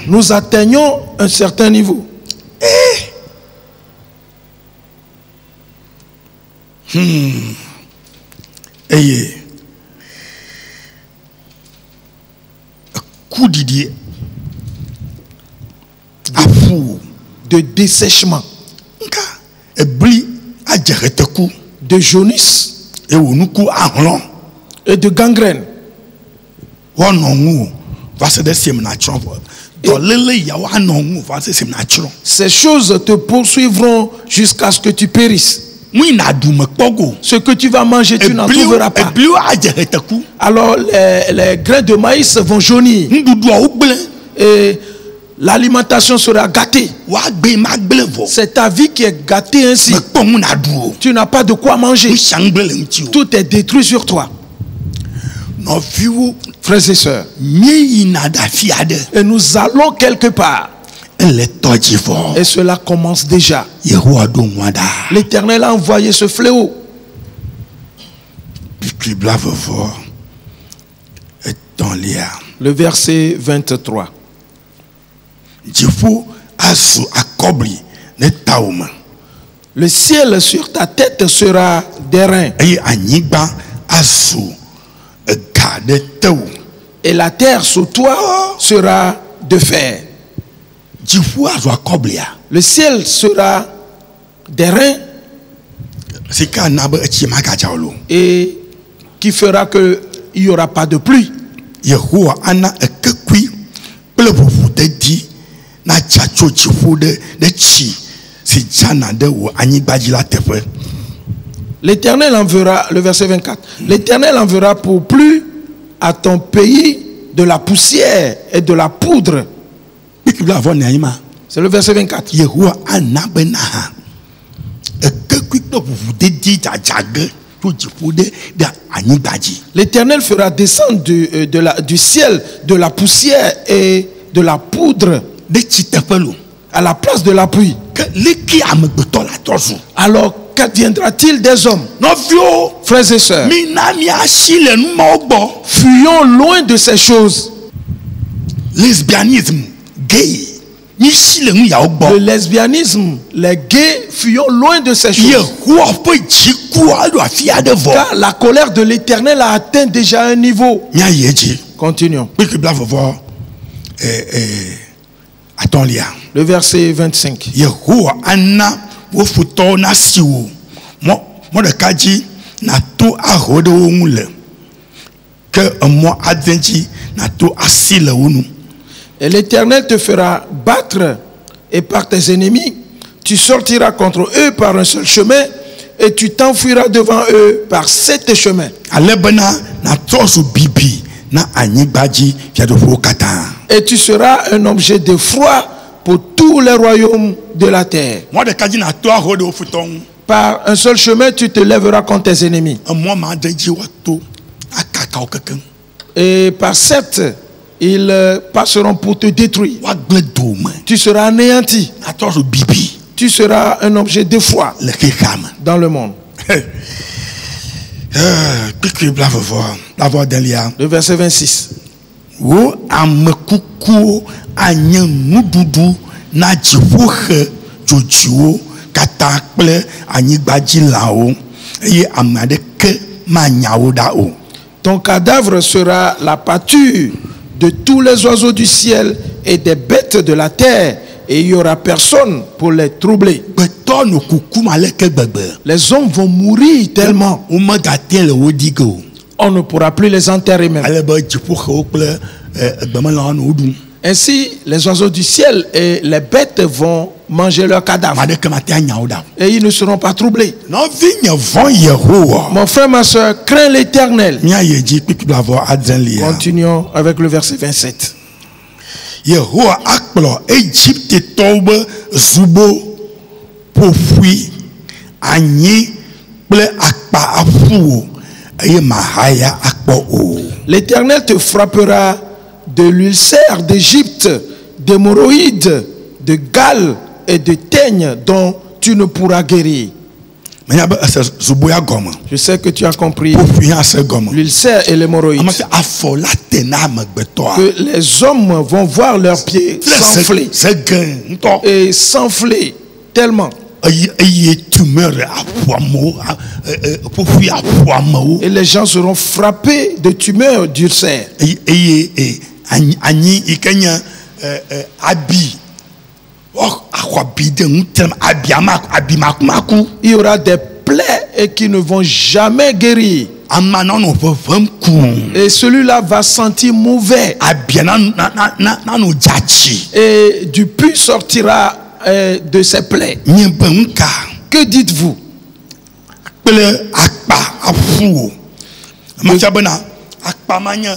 nous atteignons un certain niveau. Coup d'idée de dessèchement, de jaunisse et de gangrène. Ces choses te poursuivront jusqu'à ce que tu périsses. Ce que tu vas manger, tu n'en trouveras pas. Alors les grains de maïs vont jaunir. Et l'alimentation sera gâtée. C'est ta vie qui est gâtée ainsi. Tu n'as pas de quoi manger. Tout est détruit sur toi. Frères et sœurs, et nous allons quelque part. Et cela commence déjà. L'Éternel a envoyé ce fléau. Le verset 23. Le ciel sur ta tête sera d'airain. Et la terre sous toi sera de fer. Le ciel sera d'airain et qui fera qu'il n'y aura pas de pluie. L'Éternel enverra, le verset 24, l'Éternel enverra pour pluie à ton pays de la poussière et de la poudre. C'est le verset 24. L'Éternel fera descendre du ciel de la poussière et de la poudre à la place de la pluie. Alors, qu'adviendra-t-il des hommes? Frères et sœurs, fuyons loin de ces choses. Lesbianisme, gay. Le lesbianisme, les gays, fuyons loin de ces choses. Car la colère de l'Éternel a atteint déjà un niveau. Continuons. Le verset 25. Et l'Éternel te fera battre, et par tes ennemis, tu sortiras contre eux par un seul chemin, et tu t'enfuiras devant eux par 7 chemins. Et tu seras un objet de froid pour tous les royaumes de la terre. Par un seul chemin, tu te lèveras contre tes ennemis. Et par 7, ils passeront pour te détruire. Tu seras anéanti. Tu seras un objet de foi dans le monde. Le verset 26. wo amekuku anye nududu na dziƒoxe dzodzowo kata kple anyigbadzilawo eye ame aɖeke manyawo ɖa o. Ton cadavre sera la pâture de tous les oiseaux du ciel et des bêtes de la terre, et il n'y aura personne pour les troubler. Gbetɔ no kukum aleke gbegbe. Les hommes vont mourir tellement. Womegate le wo di ge o. On ne pourra plus les enterrer même. Ale be dziƒoxewo kple gbemelãwo no ɖum. Ainsi, les oiseaux du ciel et les bêtes vont manger leurs cadavres. Aɖeke mate anyawo ɖa. Et ils ne seront pas troublés. Nɔvi nye vɔ̃ Yehowa. Mon frère, ma soeur, crains l'Éternel. Míayi dzi kpikplavɔ adrelia. Continuons avec le verset 27. Yehowa akplɔ Egiptetɔwo be zubo ƒoƒui anyi kple akpa aƒu wo eye mahaya akpɔ o. L'Éternel te frappera de l'ulcère d'Égypte, d'hémorroïdes, de gale et de teigne dont tu ne pourras guérir. Menya be ese zuboya gɔme. Je sais que tu as compris Ƒoƒui hã se gɔme. l'ulcère et l'hémorroïde. Ame se afɔ la te na amegbetɔa. Que les hommes vont voir leurs pieds s'enfler Se gẽ ŋutɔ. et s'enfler tellement. Eye tumeur aƒu amewo, ƒoƒui aƒu amewo. Et les gens seront frappés de tumeurs d'ulcère. Eye anyi yi ke nye abi. Axɔ abi de ŋutrem abi makumaku. Il y aura des plaies et qui ne vont jamais guérir. Amanɔnɔ ʋeʋẽm kum. Et celui-là va sentir mauvais. Abia nanu dzatsi. Et du pus sortira de ses plaies. Nye be ŋuka. Que dites-vous? Kple akpa aƒu wo. Amatsa bena akpa ma nye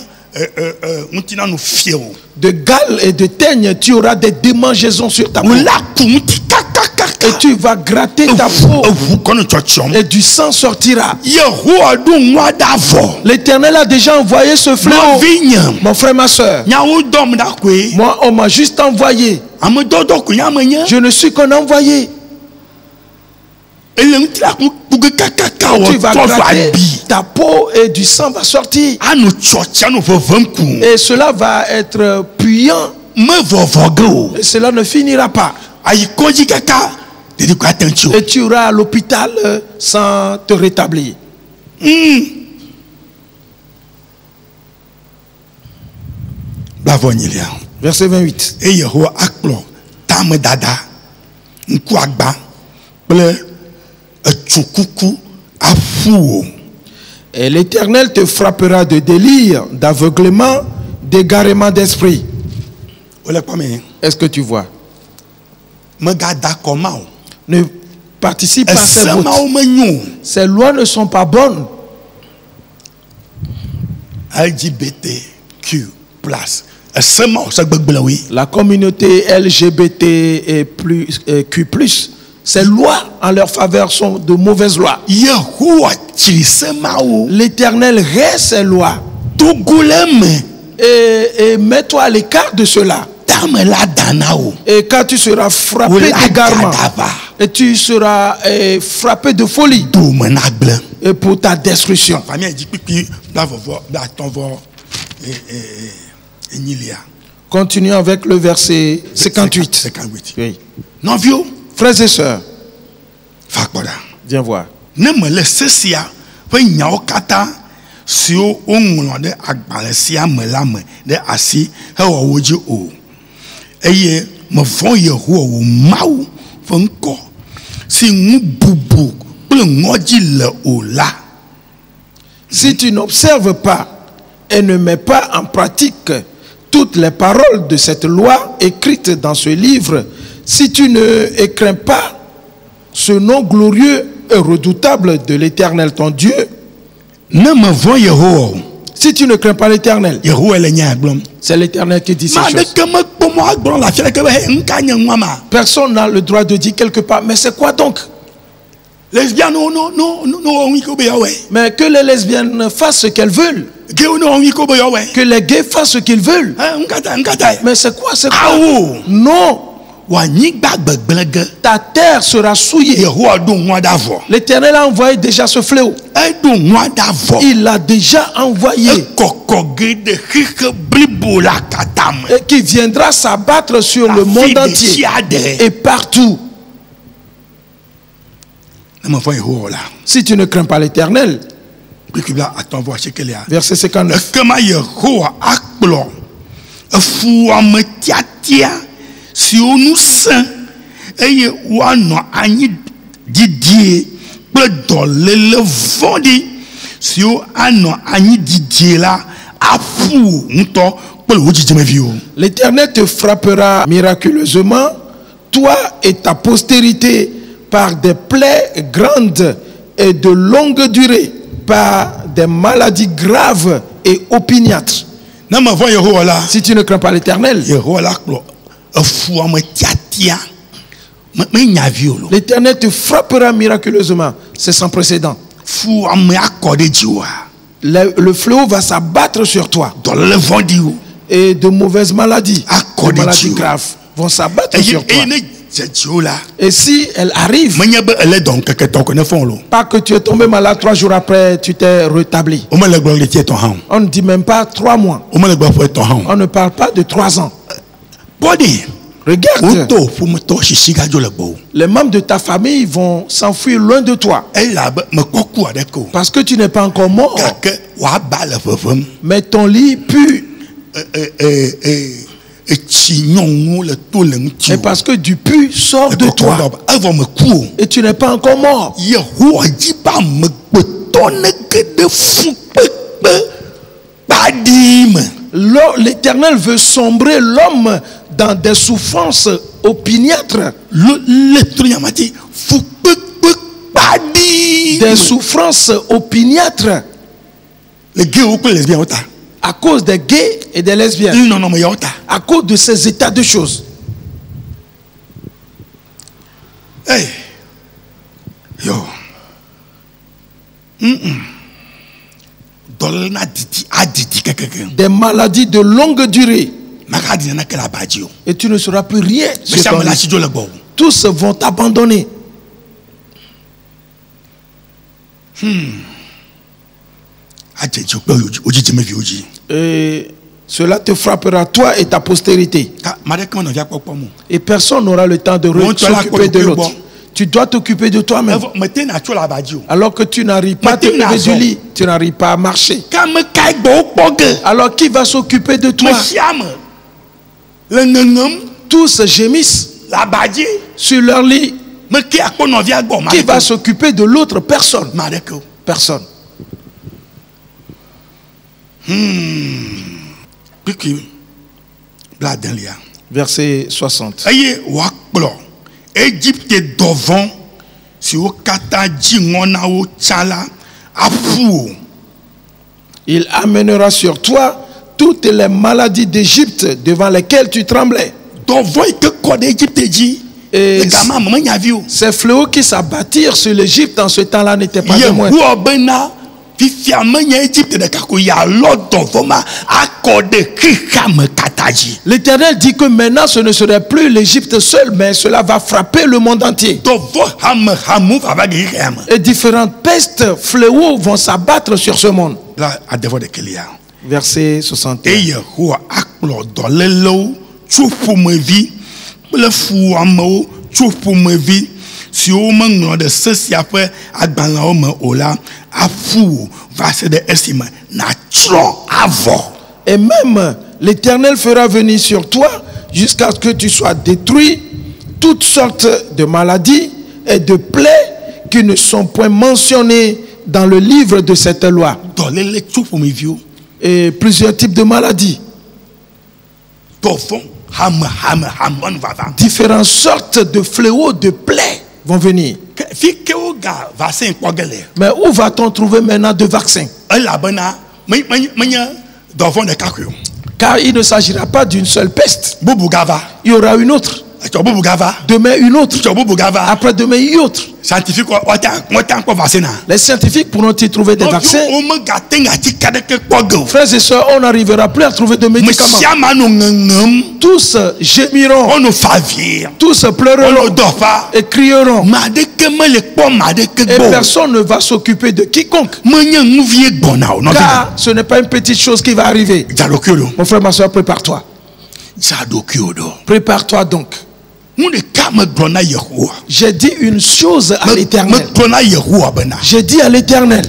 ŋutina nu fie o. De gale et de teigne, tu auras des démangeaisons sur ta peau. Wòla ku ŋuti kakakaka. Et tu vas gratter ta peau. Eʋu kɔnɔ tsɔtsɔm. Et du sang sortira. Yehowa ɖo ŋua ɖa vɔ. L'Éternel a déjà envoyé ce fléau. Nɔvi nye. Mon frère, ma soeur. Nyawo dɔm ɖa koe. Moi, on m'a juste envoyé. Ame dɔdɔ ko nyame nye. Je ne suis qu'un envoyé. Ele ŋuti la ku kakaka Tu wɔ vas tɔfɔ gratter abi. ta peau et du sang va sortir. Anu tsɔtsi anu ʋeʋẽm kum. Et cela va être puant. Me vɔvɔ ge o. Et cela ne finira pas. Ayi kɔdzi kaka ɖeɖi ko ate ŋuti o. Et tu iras à l'hôpital sans te rétablir. Blavɔ nyilia. Verset 28. Eye Yehowa akplɔ tame dada ŋku agba kple etsukuku aƒu wo. Et l'Éternel te frappera de délire, d'aveuglement, d'égarement d'esprit. Wole kpɔme. Est-ce que tu vois? Megada kɔma o. Ne participe pas à ces votes. Esemawo menyo. Ces lois ne sont pas bonnes. LGBTQ+. Esemawo se gbegble oui. La communauté LGBT et plus, Q+, ces lois en leur faveur sont de mauvaises lois. Yehowa tsri semawo. L'Éternel règle ces lois. Togoleme. Et mets-toi à l'écart de cela. Tame la dana o. Et quand tu seras frappé d'égarement, Oladadava. et tu seras frappé de folie, Dome na gble. et pour ta destruction. Famille dit pipi blavovɔ blatonvɔ enyilia. Continuons avec le verset 58. 58. Oui. Nɔvio. Frères et sœurs, Fa kpɔɖa. viens voir. Ne me le sesia ƒe nyawo katã siwo woŋlɔ ɖe agbalẽ sia me la me ɖe asi hewɔ wo dzi o. Eye mevɔ̃ Yehowa wò Mawu ƒe ŋkɔ si ŋu bubu kple ŋɔdzi le o la. Si tu n'observes pas et ne mets pas en pratique toutes les paroles de cette loi écrites dans ce livre, si tu ne écris pas ce nom glorieux et redoutable de l'Éternel ton Dieu, Ne mevɔ̃ Yehowa o. si tu ne crains pas l'Éternel, Yehowa le nya gblɔm. c'est l'Éternel qui dit ces choses. Maɖeke mekpɔ mɔ agblɔ le afi ɖeke be he ŋka nye nua ma. Personne n'a le droit de dire quelque part, mais c'est quoi donc? Lesbian no wɔ ŋui ko be yeawɔe. Mais que les lesbiennes fassent ce qu'elles veulent, Gewo no wɔ ŋui ko be yeawɔe. que les gays fassent ce qu'ils veulent. Ŋkata ye. Mais c'est quoi? C'est quoi? Awo. Non, ta terre sera souillée. L'Éternel a envoyé déjà ce fléau. Il l'a déjà envoyé. Et qui viendra s'abattre sur le monde entier et partout. Si tu ne crains pas l'Éternel. Verset 59. Si on nous sent et on a ani Didier dans le vendi si on a ani Didier là à fou l'Éternel te frappera miraculeusement, toi et ta postérité, par des plaies grandes et de longue durée, par des maladies graves et opiniâtres. Si tu ne crains pas l'Éternel, l'Éternel te frappera miraculeusement. C'est sans précédent. Le fléau va s'abattre sur toi. Et de mauvaises maladies, de maladies graves vont s'abattre sur toi. Et si elle arrive, pas que tu es tombé malade 3 jours après, tu t'es rétabli. On ne dit même pas 3 mois. On ne parle pas de 3 ans. Regarde, les membres de ta famille vont s'enfuir loin de toi. Parce que tu n'es pas encore mort. Mais ton lit pue. Et parce que du pu sort de toi. Et tu n'es pas encore mort. L'Éternel veut sombrer l'homme dans des souffrances opiniâtres. Des souffrances opiniâtres. À cause des gays et des lesbiennes. À cause de ces états de choses. Hey. Yo. Des maladies de longue durée. Et tu ne sauras plus rien. Tous vont t'abandonner. Et cela te frappera toi et ta postérité. Et personne n'aura le temps de s'occuper de l'autre. Tu dois t'occuper de toi-même. Alors que tu n'arrives pas à te lever du lit, tu n'arrives pas à marcher. Alors qui va s'occuper de toi? Tous gémissent sur leur lit. Qui va s'occuper de l'autre? Personne. Personne. Verset 60. Égypte devant si au kataji ngona o chala afu. Il amènera sur toi toutes les maladies d'Égypte devant lesquelles tu tremblais. Et ces fléaux qui s'abattirent sur l'Égypte en ce temps-là n'étaient pas de moins. L'Éternel dit que maintenant ce ne serait plus l'Égypte seule, mais cela va frapper le monde entier. Et différentes pestes, fléaux vont s'abattre sur ce monde. Verset 61. Si on manque de ceci après à et même l'Éternel fera venir sur toi jusqu'à ce que tu sois détruit toutes sortes de maladies et de plaies qui ne sont point mentionnées dans le livre de cette loi. Et plusieurs types de maladies. Différentes sortes de fléaux, de plaies vont venir. Mais où va-t-on trouver maintenant de vaccins? Car il ne s'agira pas d'une seule peste. Il y aura une autre. demain une autre, après demain une autre. Les scientifiques pourront y trouver des vaccins. Frères et sœurs, on n'arrivera plus à trouver de médicaments. Tous gémiront, tous pleureront et crieront. Et personne ne va s'occuper de quiconque. Car ce n'est pas une petite chose qui va arriver. Mon frère, ma soeur, prépare-toi. Prépare-toi donc. J'ai dit une chose à l'Éternel. J'ai dit à l'Éternel,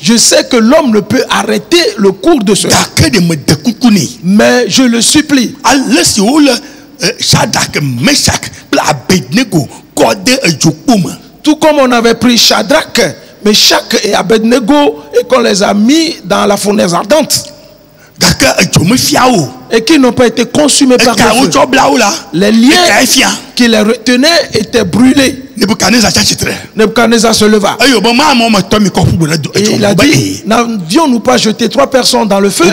je sais que l'homme ne peut arrêter le cours de cela, mais je le supplie. Tout comme on avait pris Shadrach, Meshach et Abednego et qu'on les a mis dans la fournaise ardente et qui n'ont pas été consumés par le feu. Les liens qui les retenaient étaient brûlés. Nebuchadnezzar se leva et il a dit, n'avions-nous pas jeté 3 personnes dans le feu?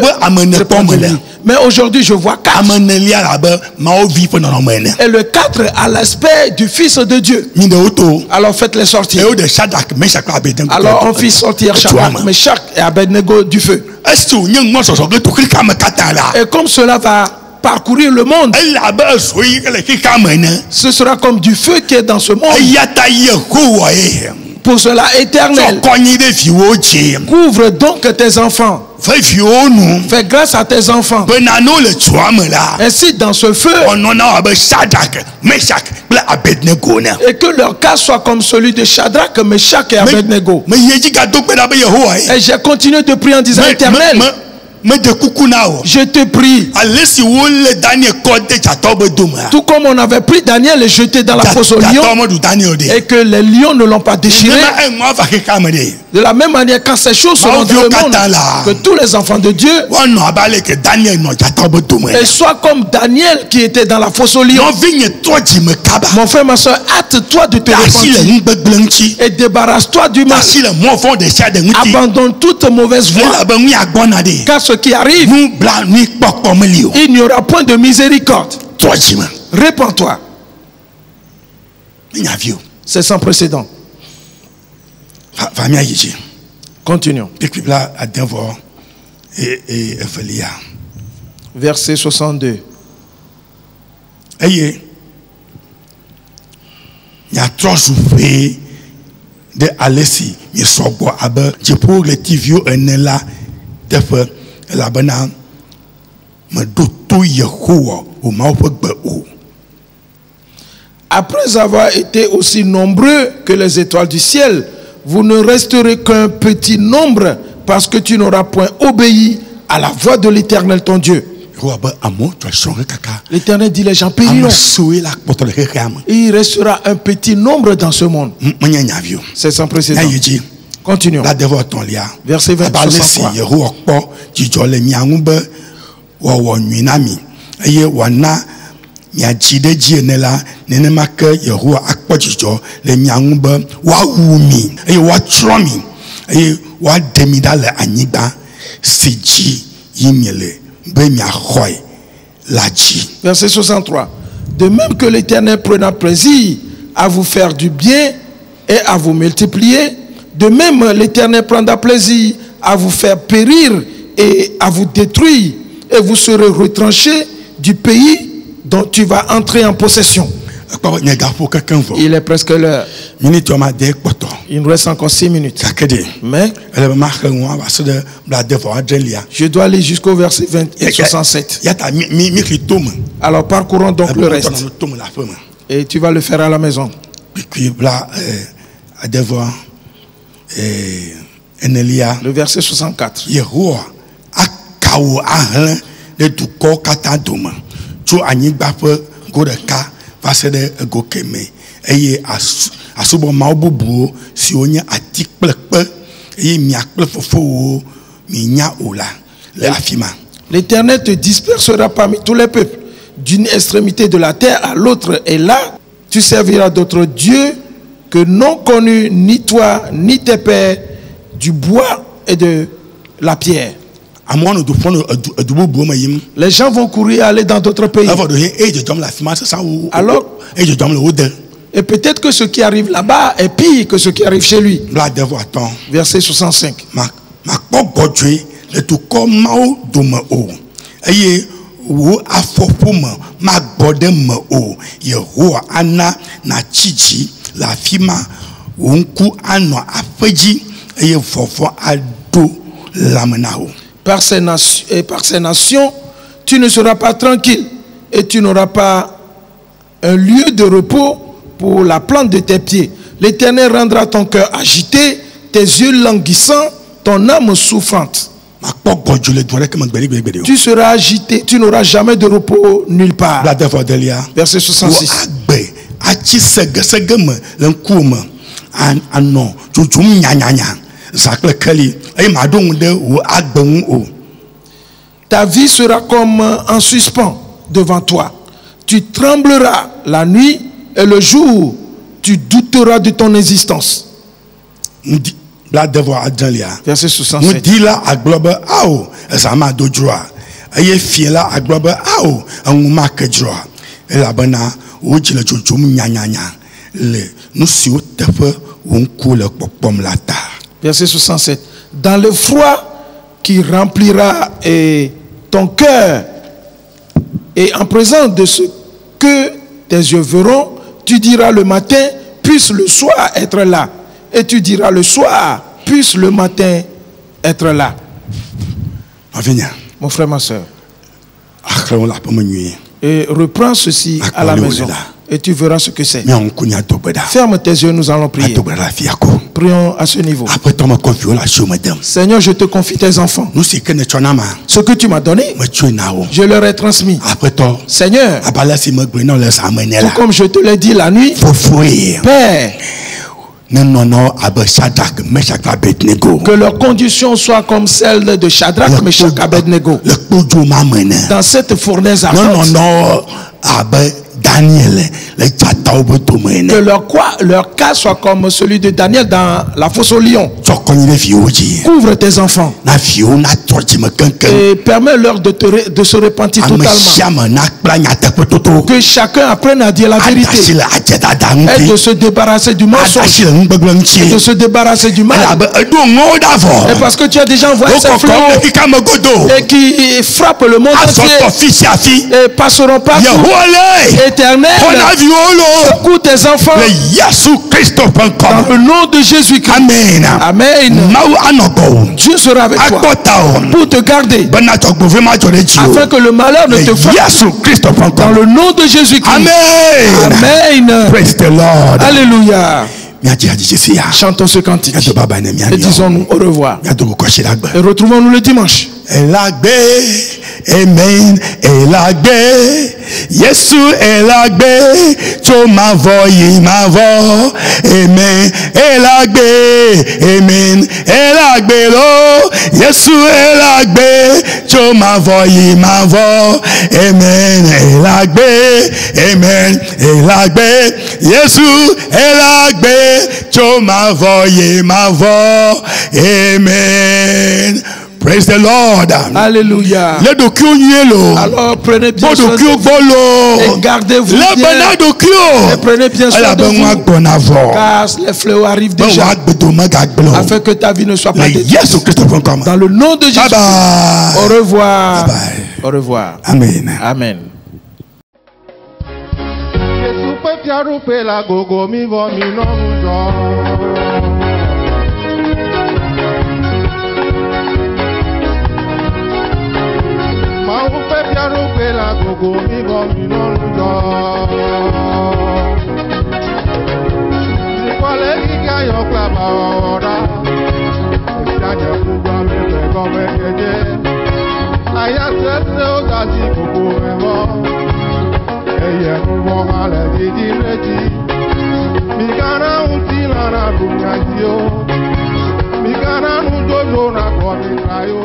Mais aujourd'hui je vois 4. Et le 4 a l'aspect du Fils de Dieu. Alors faites-les sortir. Alors on fit sortir Shadrach, Meshach et Abednego du feu. Et comme cela va parcourir le monde, ce sera comme du feu qui est dans ce monde. Pour cela, Éternel, couvre donc tes enfants. Fais grâce à tes enfants. Ainsi, dans ce feu, et que leur cas soit comme celui de Shadrach, Meshach et Abednego. Et j'ai continué de prier en disant, Éternel, je te prie, tout comme on avait pris Daniel et jeté dans la fosse aux lions, et que les lions ne l'ont pas déchiré, de la même manière, quand ces choses seront dans le monde, que tous les enfants de Dieu et soient comme Daniel qui était dans la fosse aux lions. Mon frère, ma soeur, hâte-toi de te repentir et débarrasse-toi du mal. Abandonne toute mauvaise voie, car ce qui arrive, il n'y aura point de miséricorde. Répands-toi. C'est sans précédent. Continuons. Verset 62. De Alessi, il s'ouvre à bas. Je pour les tivios un là, d'effet la banane, me doto Yahoo au Maupe. Après avoir été aussi nombreux que les étoiles du ciel, vous ne resterez qu'un petit nombre parce que tu n'auras point obéi à la voix de l'Éternel ton Dieu. L'Éternel dit les gens périront. Et il restera un petit nombre dans ce monde. C'est sans précédent. Continuons. Verset 23. Verset 63. De même que l'Éternel prendra plaisir à vous faire du bien et à vous multiplier, de même l'Éternel prendra plaisir à vous faire périr et à vous détruire, et vous serez retranchés du pays dont tu vas entrer en possession. Il est presque l'heure. Il nous reste encore 6 minutes. Mais je dois aller jusqu'au verset 67. Alors parcourons donc le reste. Et tu vas le faire à la maison. Le verset 64. L'Éternel te dispersera parmi tous les peuples, d'une extrémité de la terre à l'autre, et là tu serviras d'autres dieux que n'ont connu ni toi ni tes pères, du bois et de la pierre. Les gens vont courir aller dans d'autres pays. Alors, et peut-être que ce qui arrive là-bas est pire que ce qui arrive chez lui. Verset 65. Par ces nations, tu ne seras pas tranquille et tu n'auras pas un lieu de repos pour la plante de tes pieds. L'Éternel rendra ton cœur agité, tes yeux languissants, ton âme souffrante. Tu seras agité, tu n'auras jamais de repos nulle part. Verset 66. Ta vie sera comme en suspens devant toi. Tu trembleras la nuit et le jour, tu douteras de ton existence. Verset 67. Verset 67. Dans le froid qui remplira ton cœur et en présence de ce que tes yeux verront, tu diras le matin, puisse le soir être là. Et tu diras le soir, puisse le matin être là. Mon frère, ma soeur. Et reprends ceci à la maison. Et tu verras ce que c'est. Ferme tes yeux, nous allons prier. Prions à ce niveau. Seigneur, je te confie tes enfants. Ce que tu m'as donné, je leur ai transmis. Seigneur, tout comme je te l'ai dit la nuit, Père, que leurs conditions soient comme celles de Shadrach, Meshach, Abednego. Dans cette fournaise ardente. Que leur cas soit comme celui de Daniel dans la fosse au lion. Couvre tes enfants et permets-leur de se repentir totalement. Que chacun apprenne à dire la vérité et de se débarrasser du mensonge et de se débarrasser du mal. Et parce que tu as déjà envoyé ces fléaux et qui frappent le monde entier et passeront partout. Éternel, secoue tes enfants dans le nom de Jésus-Christ. Amen. Amen. Dieu sera avec toi pour te garder afin que le malheur ne te frappe dans le nom de Jésus-Christ. Amen. Amen. Praise the Lord. Alléluia. Chantons ce cantique et disons-nous au revoir. Et retrouvons-nous le dimanche. Amen. Yesu elagbe to mavo yi mavo. Amen. Amen. Elagbe lo. Yesu elagbe to mavo yi mavo. Amen. Amen. Yesu elagbe to mavo yi mavo. Amen. Praise the Lord. Alléluia. Alors prenez bien soin de vous et gardez-vous bien. Et prenez bien soin de vous, car les fléaux arrivent déjà, afin que ta vie ne soit pas détruite. Dans le nom de Jésus. Au revoir. Au revoir. Amen. Amen. La gogo mi bo mi non do. Ni kwale giga yo kla ba ora. Jaja ku ba me be go me keje. Aya se o da ji gogo me bo. Eye ku bo ma le di reji. Mi kana unti la na dunya ji o. Mi kana nu do na ko mi kayo.